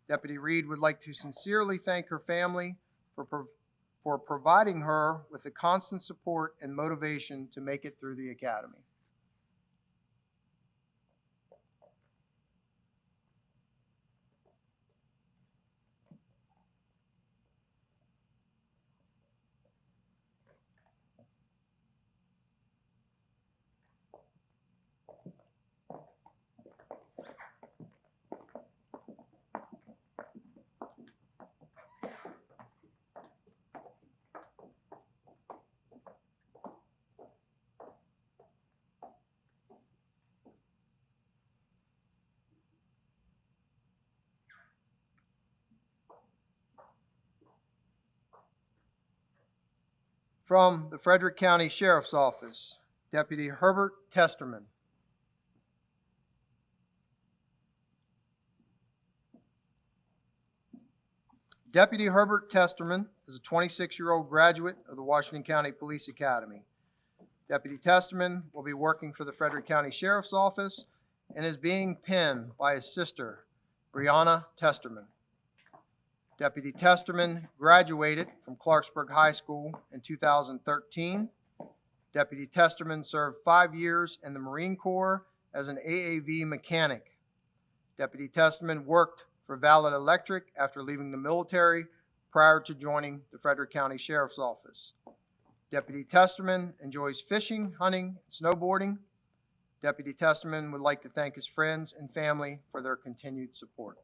Deputy Reed would like to sincerely thank her family for providing her with the constant support and motivation to make it through the academy. From the Frederick County Sheriff's Office, Deputy Herbert Testerman. Deputy Herbert Testerman is a 26-year-old graduate of the Washington County Police Academy. Deputy Testerman will be working for the Frederick County Sheriff's Office and is being pinned by his sister, Brianna Testerman. Deputy Testerman graduated from Clarksburg High School in 2013. Deputy Testerman served 5 years in the Marine Corps as an AAV mechanic. Deputy Testerman worked for Valid Electric after leaving the military prior to joining the Frederick County Sheriff's Office. Deputy Testerman enjoys fishing, hunting, and snowboarding. Deputy Testerman would like to thank his friends and family for their continued support.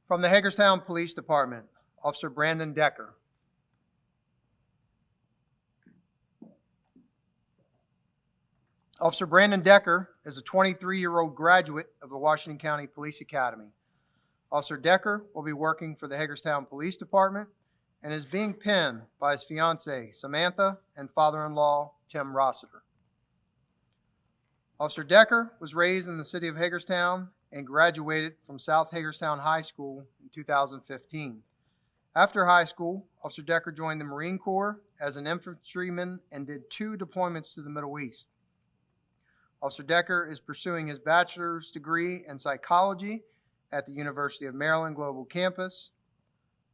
From the Hagerstown Police Department, Officer Brandon Decker. Officer Brandon Decker is a 23-year-old graduate of the Washington County Police Academy. Officer Decker will be working for the Hagerstown Police Department and is being pinned by his fiancee, Samantha, and father-in-law, Tim Rossiter. Officer Decker was raised in the city of Hagerstown and graduated from South Hagerstown High School in 2015. After high school, Officer Decker joined the Marine Corps as an infantryman and did 2 deployments to the Middle East. Officer Decker is pursuing his bachelor's degree in psychology at the University of Maryland Global Campus.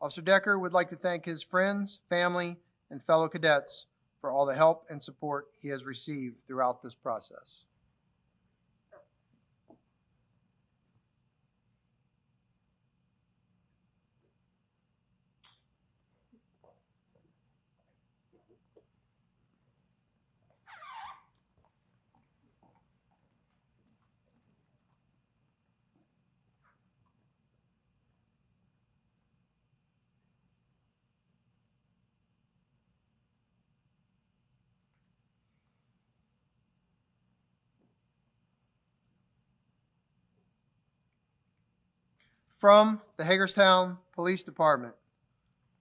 Officer Decker would like to thank his friends, family, and fellow cadets for all the help and support he has received throughout this process. From the Hagerstown Police Department,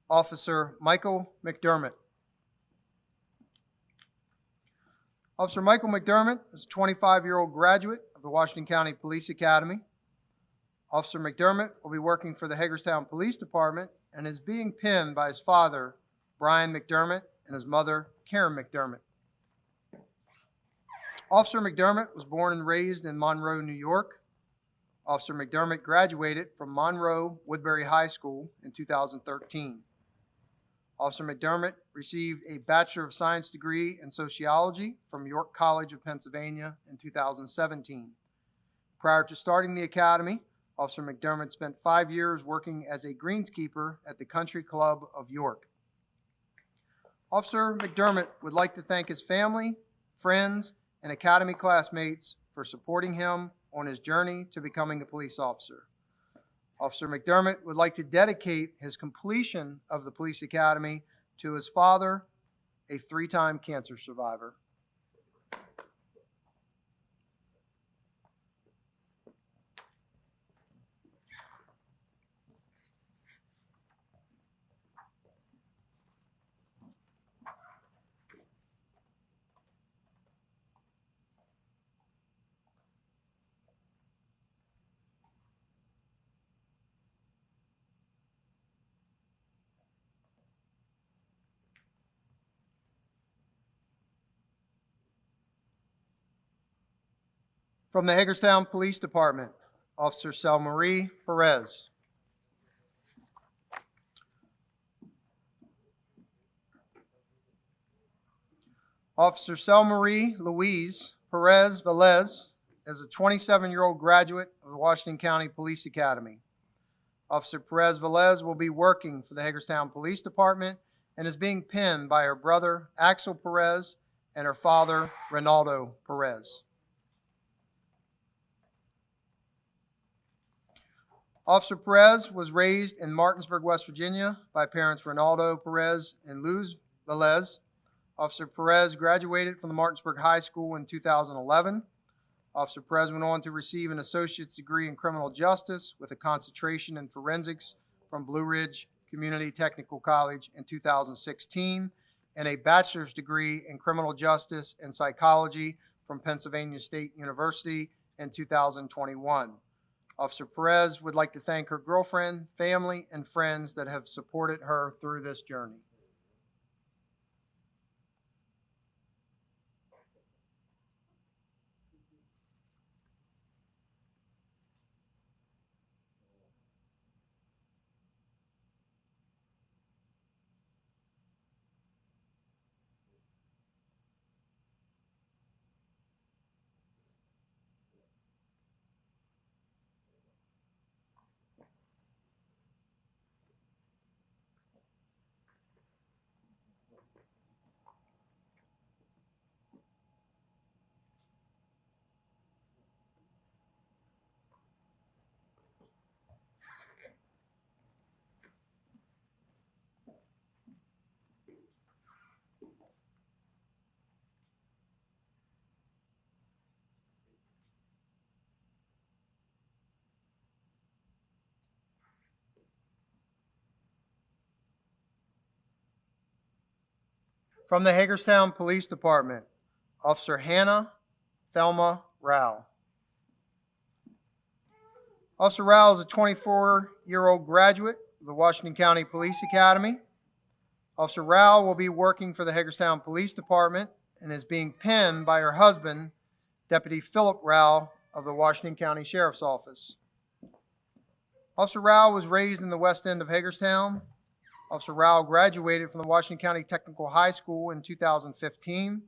Officer Michael McDermott. Officer Michael McDermott is a 25-year-old graduate of the Washington County Police Academy. Officer McDermott will be working for the Hagerstown Police Department and is being pinned by his father, Brian McDermott, and his mother, Karen McDermott. Officer McDermott was born and raised in Monroe, New York. Officer McDermott graduated from Monroe Woodbury High School in 2013. Officer McDermott received a Bachelor of Science degree in sociology from York College of Pennsylvania in 2017. Prior to starting the academy, Officer McDermott spent 5 years working as a greenskeeper at the Country Club of York. Officer McDermott would like to thank his family, friends, and academy classmates for supporting him on his journey to becoming a police officer. Officer McDermott would like to dedicate his completion of the police academy to his father, a 3-time cancer survivor. From the Hagerstown Police Department, Officer Selmarie Perez. Officer Selmarie Louise Perez Velez is a 27-year-old graduate of the Washington County Police Academy. Officer Perez Velez will be working for the Hagerstown Police Department and is being pinned by her brother, Axel Perez, and her father, Ronaldo Perez. Officer Perez was raised in Martinsburg, West Virginia by parents Ronaldo Perez and Luz Velez. Officer Perez graduated from the Martinsburg High School in 2011. Officer Perez went on to receive an associate's degree in criminal justice with a concentration in forensics from Blue Ridge Community Technical College in 2016 and a bachelor's degree in criminal justice and psychology from Pennsylvania State University in 2021. Officer Perez would like to thank her girlfriend, family, and friends that have supported her through this journey. From the Hagerstown Police Department, Officer Hannah Thelma Rao. Officer Rao is a 24-year-old graduate of the Washington County Police Academy. Officer Rao will be working for the Hagerstown Police Department and is being penned by her husband, Deputy Philip Rao of the Washington County Sheriff's Office. Officer Rao was raised in the west end of Hagerstown. Officer Rao graduated from the Washington County Technical High School in 2015.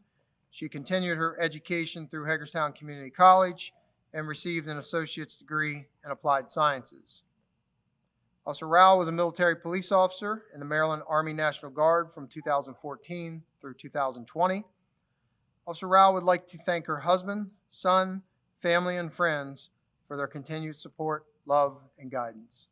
She continued her education through Hagerstown Community College and received an associate's degree in applied sciences. Officer Rao was a military police officer in the Maryland Army National Guard from 2014 through 2020. Officer Rao would like to thank her husband, son, family, and friends for their continued support, love, and guidance.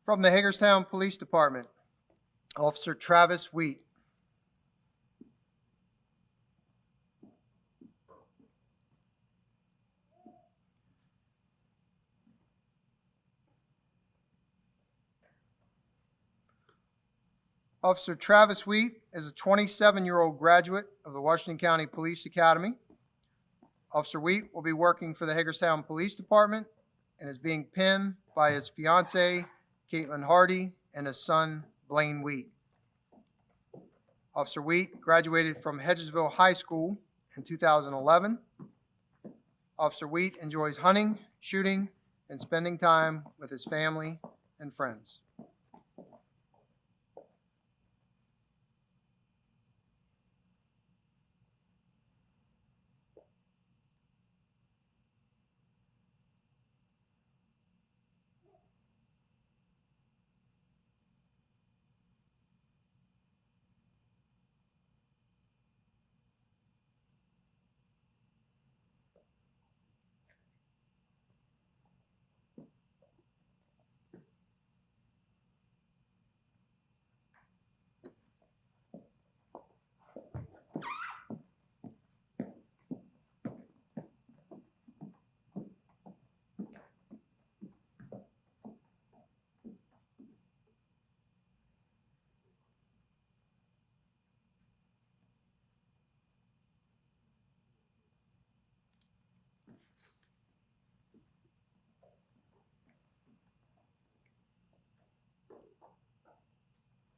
From the Hagerstown Police Department, Officer Travis Wheat. Officer Travis Wheat is a 27-year-old graduate of the Washington County Police Academy. Officer Wheat will be working for the Hagerstown Police Department and is being penned by his fiancee, Caitlin Hardy, and his son, Blaine Wheat. Officer Wheat graduated from Hedgesville High School in 2011. Officer Wheat enjoys hunting, shooting, and spending time with his family and friends.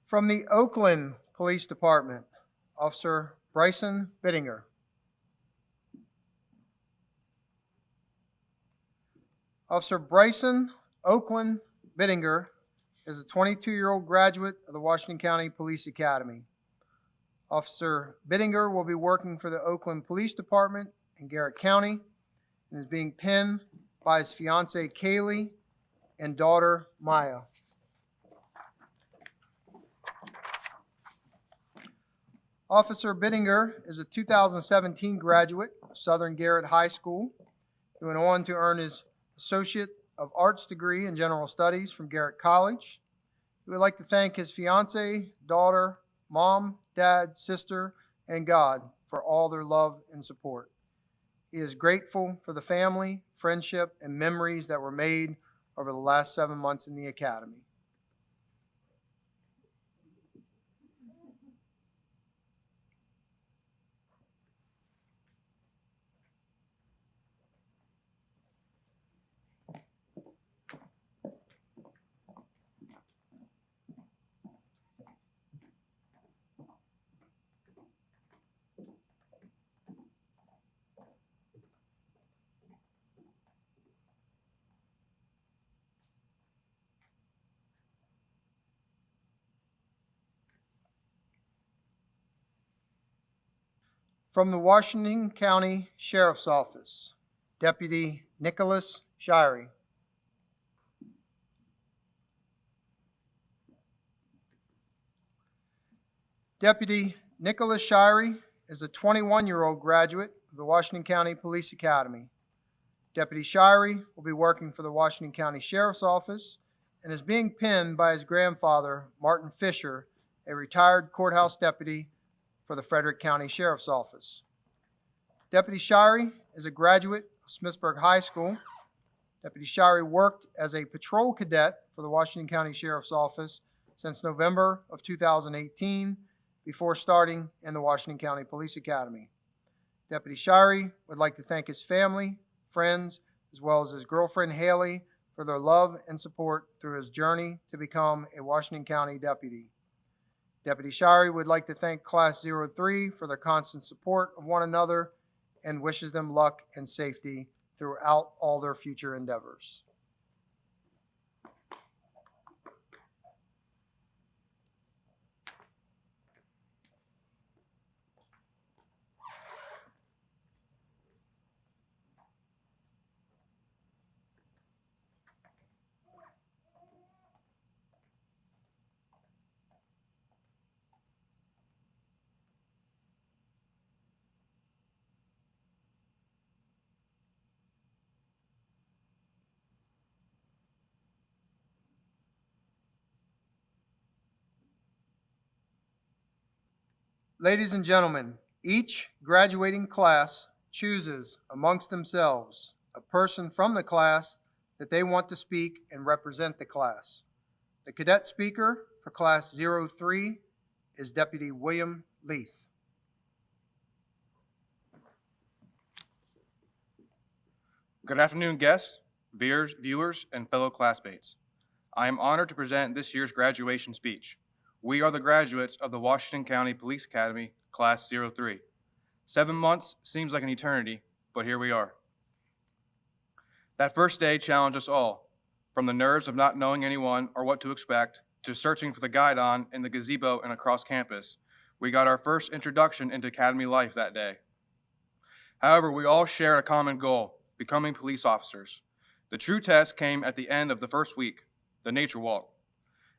From the Oakland Police Department, Officer Bryson Bittinger. Officer Bryson Oakland Bittinger is a 22-year-old graduate of the Washington County Police Academy. Officer Bittinger will be working for the Oakland Police Department in Garrett County and is being pinned by his fiancee Kaylee and daughter Maya. Officer Bittinger is a 2017 graduate of Southern Garrett High School. He went on to earn his Associate of Arts degree in General Studies from Garrett College. He would like to thank his fiancee, daughter, mom, dad, sister, and God for all their love and support. He is grateful for the family, friendship, and memories that were made over the last 7 months in the academy. From the Washington County Sheriff's Office, Deputy Nicholas Shirey. Deputy Nicholas Shirey is a 21-year-old graduate of the Washington County Police Academy. Deputy Shirey will be working for the Washington County Sheriff's Office and is being pinned by his grandfather, Martin Fisher, a retired courthouse deputy for the Frederick County Sheriff's Office. Deputy Shirey is a graduate of Smithsburg High School. Deputy Shirey worked as a patrol cadet for the Washington County Sheriff's Office since November of 2018 before starting in the Washington County Police Academy. Deputy Shirey would like to thank his family, friends, as well as his girlfriend Haley for their love and support through his journey to become a Washington County deputy. Deputy Shirey would like to thank Class 03 for their constant support of one another and wishes them luck and safety throughout all their future endeavors. Ladies and gentlemen, each graduating class chooses amongst themselves a person from the class that they want to speak and represent the class. The cadet speaker for Class 03 is Deputy William Leith. Good afternoon, guests, viewers, and fellow classmates. I am honored to present this year's graduation speech. We are the graduates of the Washington County Police Academy, Class 03. 7 months seems like an eternity, but here we are. That first day challenged us all, from the nerves of not knowing anyone or what to expect, to searching for the guidon in the gazebo and across campus. We got our first introduction into academy life that day. However, we all share a common goal, becoming police officers. The true test came at the end of the first week, the nature walk.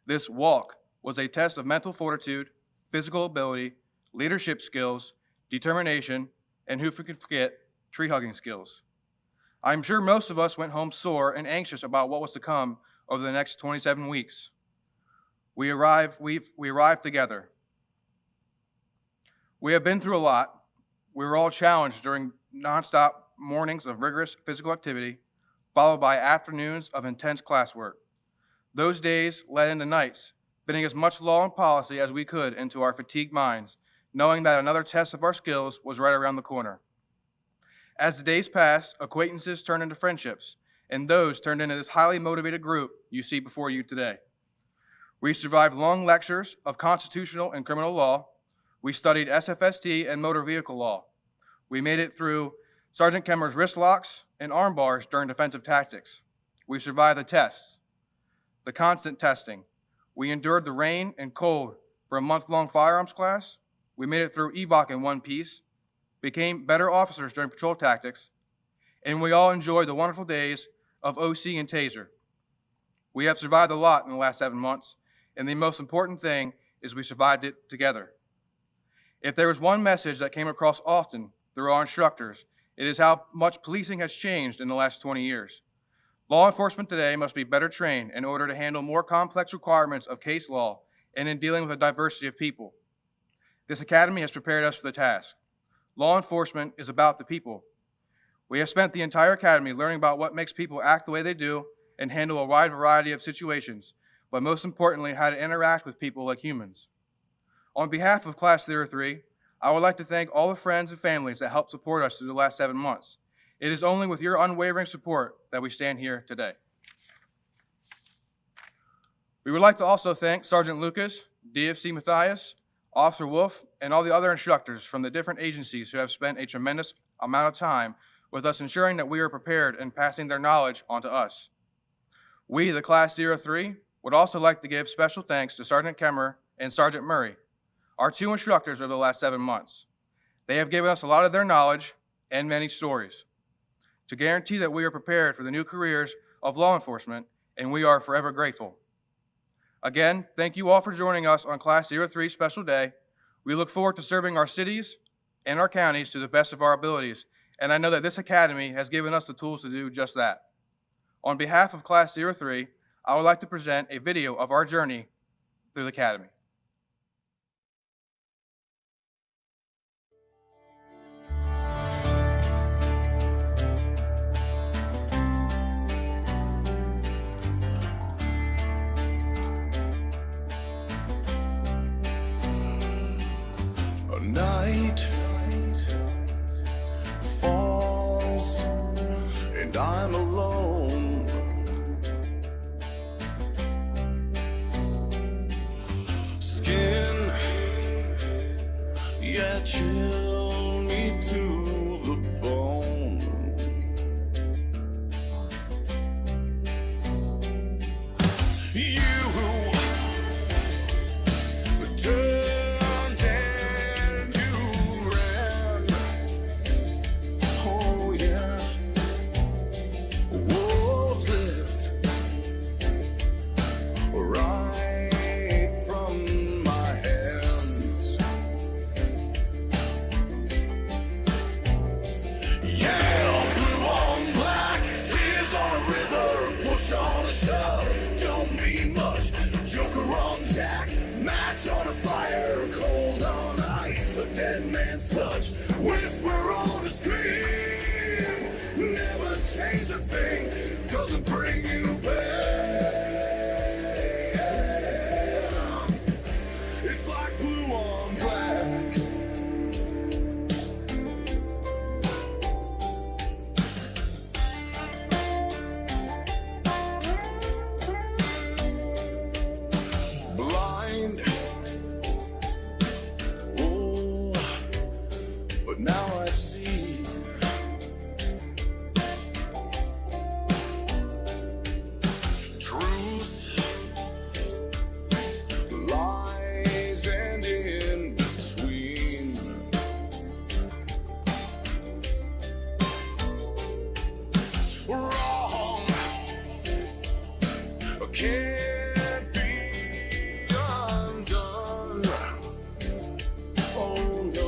This walk was a test of mental fortitude, physical ability, leadership skills, determination, and who could forget, tree-hugging skills. I'm sure most of us went home sore and anxious about what was to come over the next 27 weeks. We arrived together. We have been through a lot. We were all challenged during nonstop mornings of rigorous physical activity, followed by afternoons of intense classwork. Those days led into nights, fitting as much law and policy as we could into our fatigued minds, knowing that another test of our skills was right around the corner. As the days passed, acquaintances turned into friendships, and those turned into this highly motivated group you see before you today. We survived long lectures of constitutional and criminal law. We studied SFST and motor vehicle law. We made it through Sergeant Kemmer's wrist locks and arm bars during defensive tactics. We survived the tests, the constant testing. We endured the rain and cold for a month-long firearms class. We made it through EVOC in one piece, became better officers during patrol tactics, and we all enjoyed the wonderful days of OC and TASER. We have survived a lot in the last 7 months, and the most important thing is we survived it together. If there was one message that came across often through our instructors, it is how much policing has changed in the last 20 years. Law enforcement today must be better trained in order to handle more complex requirements of case law and in dealing with a diversity of people. This academy has prepared us for the task. Law enforcement is about the people. We have spent the entire academy learning about what makes people act the way they do and handle a wide variety of situations, but most importantly, how to interact with people like humans. On behalf of Class 03, I would like to thank all the friends and families that helped support us through the last 7 months. It is only with your unwavering support that we stand here today. We would like to also thank Sergeant Lucas, DFC Matthias, Officer Wolf, and all the other instructors from the different agencies who have spent a tremendous amount of time with us ensuring that we are prepared and passing their knowledge on to us. We, the Class 03, would also like to give special thanks to Sergeant Kemmer and Sergeant Murray, our 2 instructors over the last 7 months. They have given us a lot of their knowledge and many stories to guarantee that we are prepared for the new careers of law enforcement, and we are forever grateful. Again, thank you all for joining us on Class 03 Special Day. We look forward to serving our cities and our counties to the best of our abilities, and I know that this academy has given us the tools to do just that. On behalf of Class 03, I would like to present a video of our journey through the academy. Night falls and I'm alone. Skin, yeah, chill me to the bone. You on a fire, cold on ice, a dead man's touch, whisper on the screen, never change a thing, doesn't bring you back, it's like blue on black. Blind, now I see truth, lies, and in between. Wrong can't be undone. Oh no.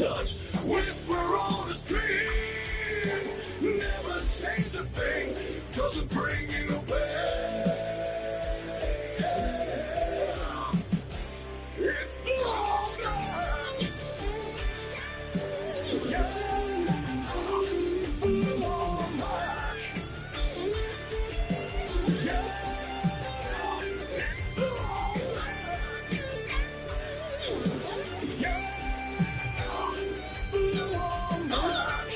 touch. Whisper on the screen. Never change a thing. Doesn't bring you back. It's the long night. Yeah. The long night. Yeah. It's the long night. Yeah. The long night.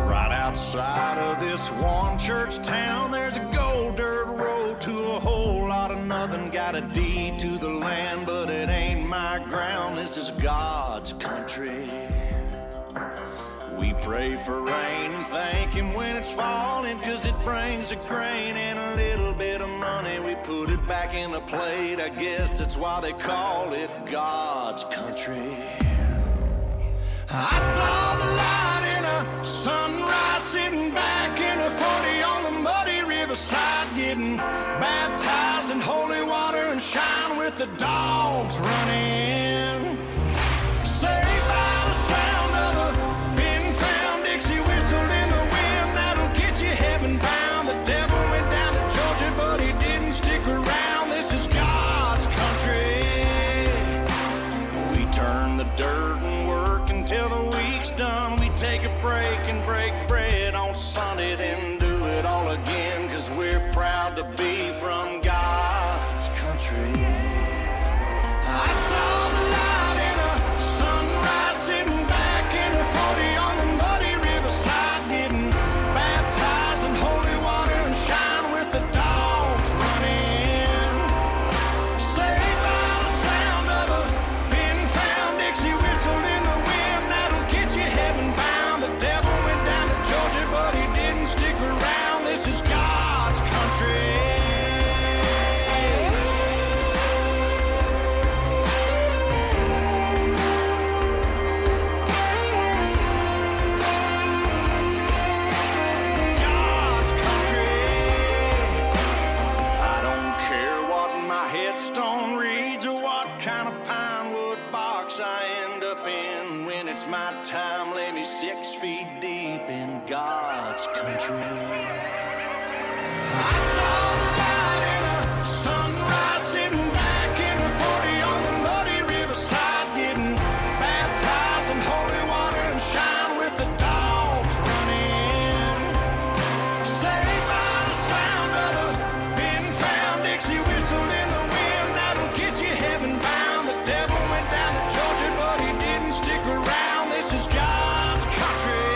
Right outside of this one church town, there's a gold dirt road to a whole lot of nothing. Got a deed to the land, but it ain't my ground. This is God's country. We pray for rain and thank Him when it's falling, 'cause it brings a grain and a little bit of money. We put it back in the plate, I guess that's why they call it God's country. I saw the light in a sunrise, sitting back in a 40 on the muddy riverside, getting baptized in holy water and shine with the dogs running. Saved by the sound of a pin-found Dixie whistle in the wind that'll get you heaven bound. The devil went down to Georgia, but he didn't stick around. This is God's country. We turn the dirt and work until the week's done. We take a break and break bread on Sunday, then do it all again, 'cause we're proud to be from God's country. I saw the light in a sunrise, sitting back in a 40 on the muddy riverside, getting baptized in holy water and shine with the dogs running. Saved by the sound of a pin-found Dixie whistle in the wind that'll get you heaven bound. The devil went down to Georgia, but he didn't stick around. This is God's country. God's country. I don't care what my headstone reads or what kind of pine wood box I end up in. When it's my time, lay me 6 feet deep in God's country. I saw the light in a sunrise, sitting back in a 40 on the muddy riverside, getting baptized in holy water and shine with the dogs running. Saved by the sound of a pin-found Dixie whistle in the wind that'll get you heaven bound. The devil went down to Georgia, but he didn't stick around. This is God's country.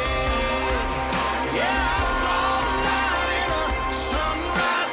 Yeah, I saw the light in a sunrise,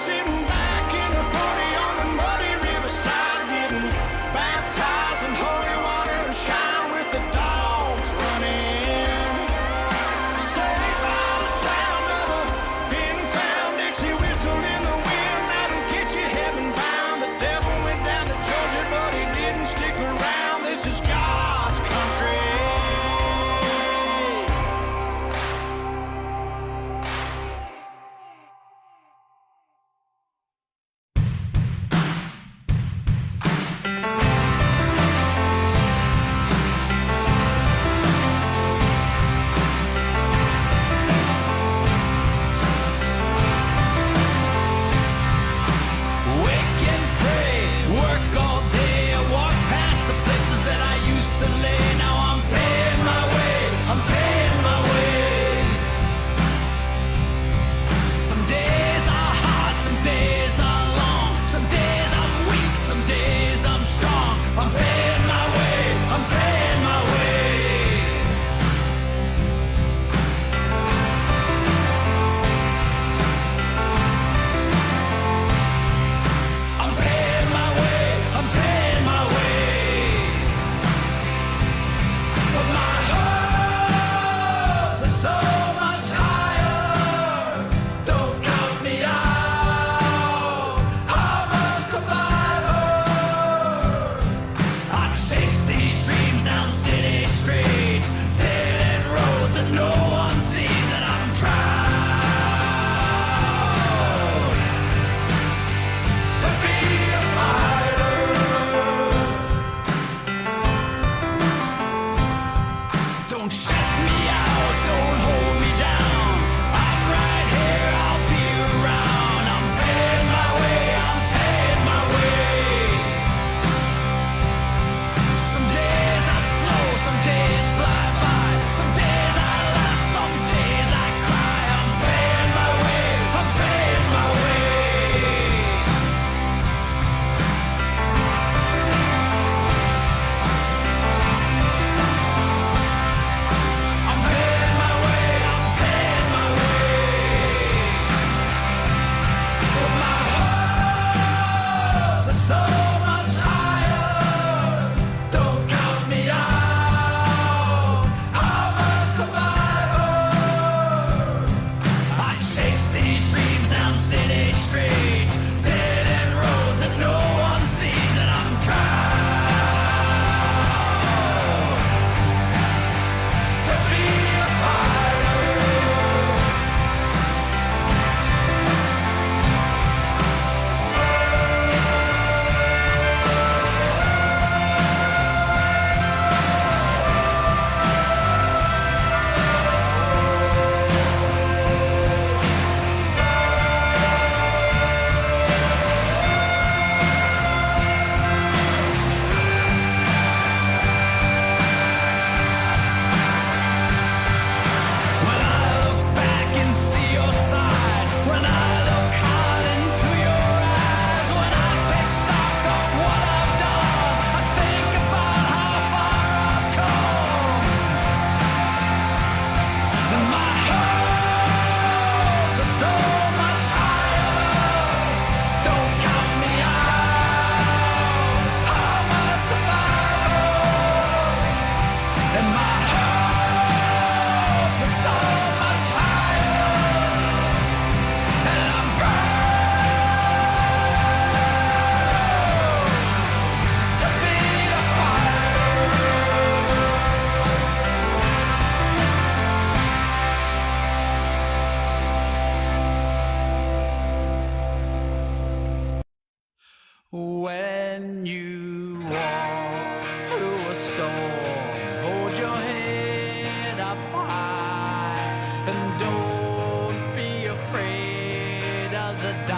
And don't be afraid of the dark.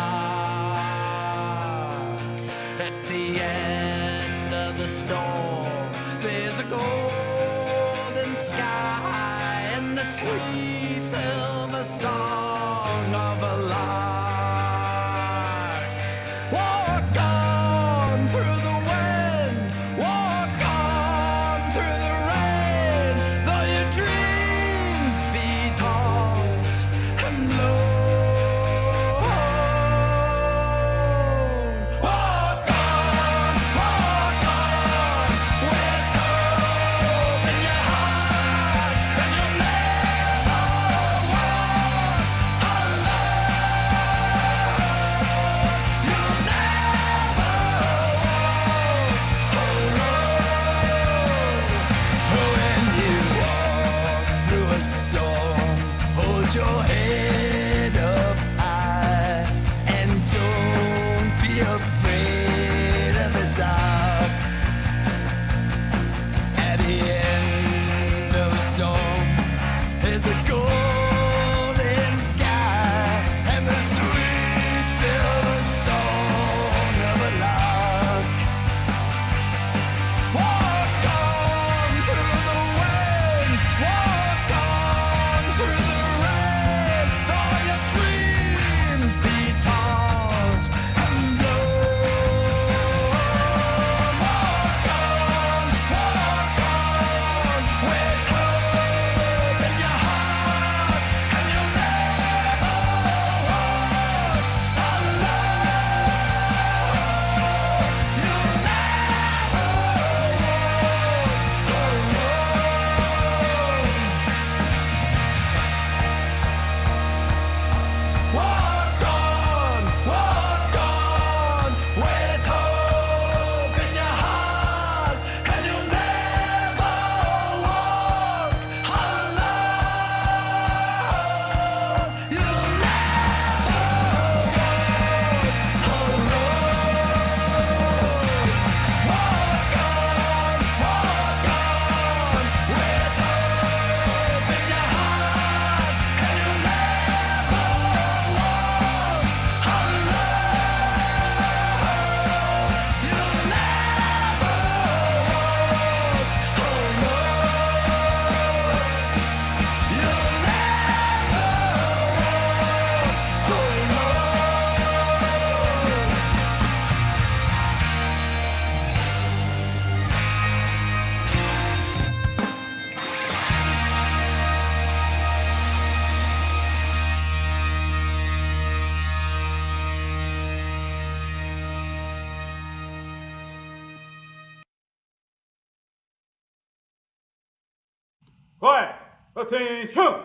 At the end of the storm, there's a golden sky and the sweet silver song of a lark. Walk on through the wind, walk on through the rain, though your dreams be tossed and blown. Walk on, with hope in your heart, and you'll never walk alone. You'll never walk alone. When you walk through a storm, hold your head up high and don't be afraid of the dark. At the end of a storm, there's a golden sky and the sweet silver song of a lark. Walk on through the wind, walk on through the rain, though your dreams be tossed and blown. Walk on, with hope in your heart, and you'll never walk alone. You'll never walk alone. Walk on, with hope in your heart, and you'll never walk alone. You'll never walk alone. Walk on, with hope in your heart, and you'll never walk alone. You'll never Quiet. Attention.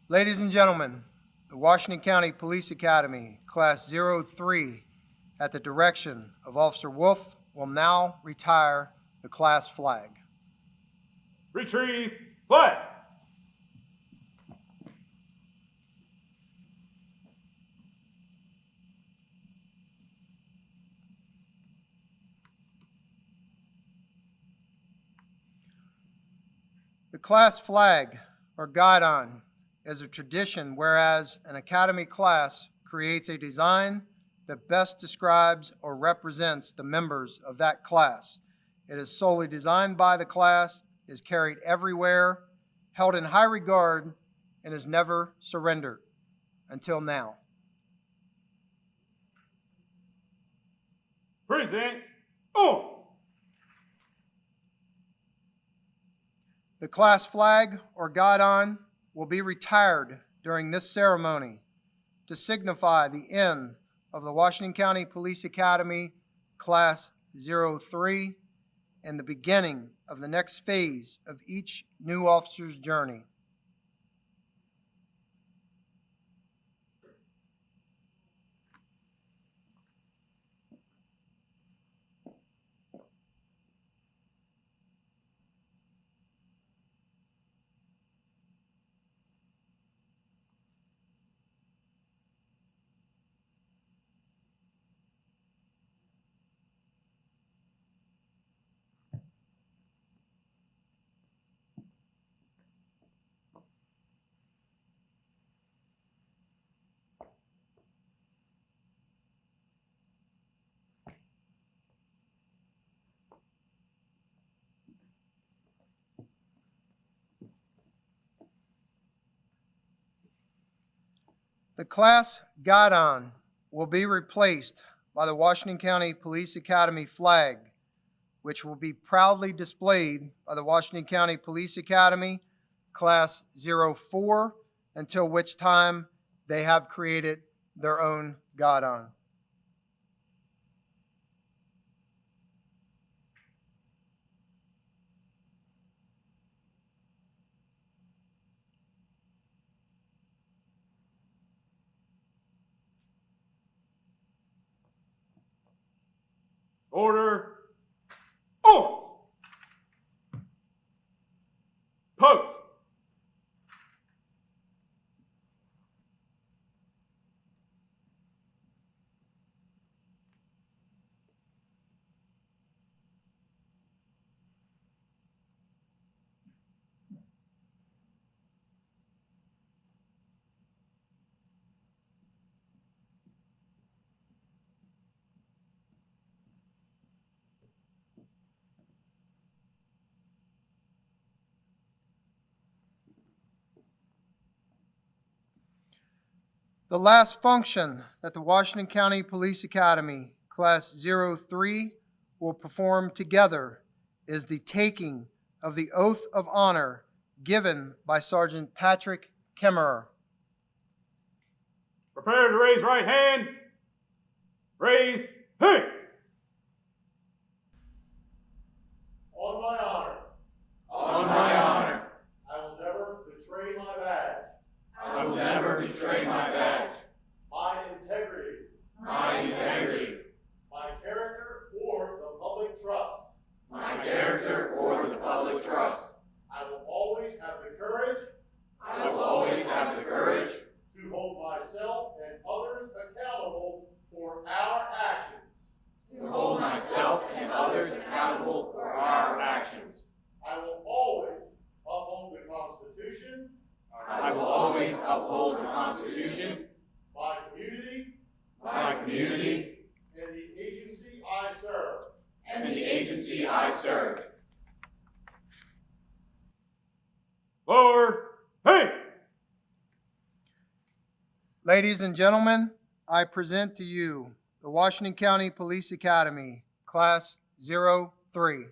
Ladies and gentlemen, the Washington County Police Academy, Class 03, at the direction of Officer Wolf, will now retire the class flag. Retrieve flag. The class flag, or guidon, is a tradition whereas an academy class creates a design that best describes or represents the members of that class. It is solely designed by the class, is carried everywhere, held in high regard, and is never surrendered until now. Present. On. The class flag, or guidon, will be retired during this ceremony to signify the end of the Washington County Police Academy Class 03 and the beginning of the next phase of each new officer's journey. The class guidon will be replaced by the Washington County Police Academy flag, which will be proudly displayed by the Washington County Police Academy Class 04, until which time they have created their own guidon. Order. Oh! Post. The last function that the Washington County Police Academy Class 03 will perform together is the taking of the oath of honor given by Sergeant Patrick Kemmerer. Prepare to raise right hand. Raise. Hey! On my honor, On my honor, I will never betray my badge, I will never betray my badge, my integrity, my integrity, my character, or the public trust. my character, or the public trust. I will always have the courage I will always have the courage to hold myself and others accountable for our actions. to hold myself and others accountable for our actions. I will always uphold the Constitution, I will always uphold the Constitution, my community, my community, and the agency I serve. and the agency I serve. Forward. Hey! Ladies and gentlemen, I present to you the Washington County Police Academy Class 03.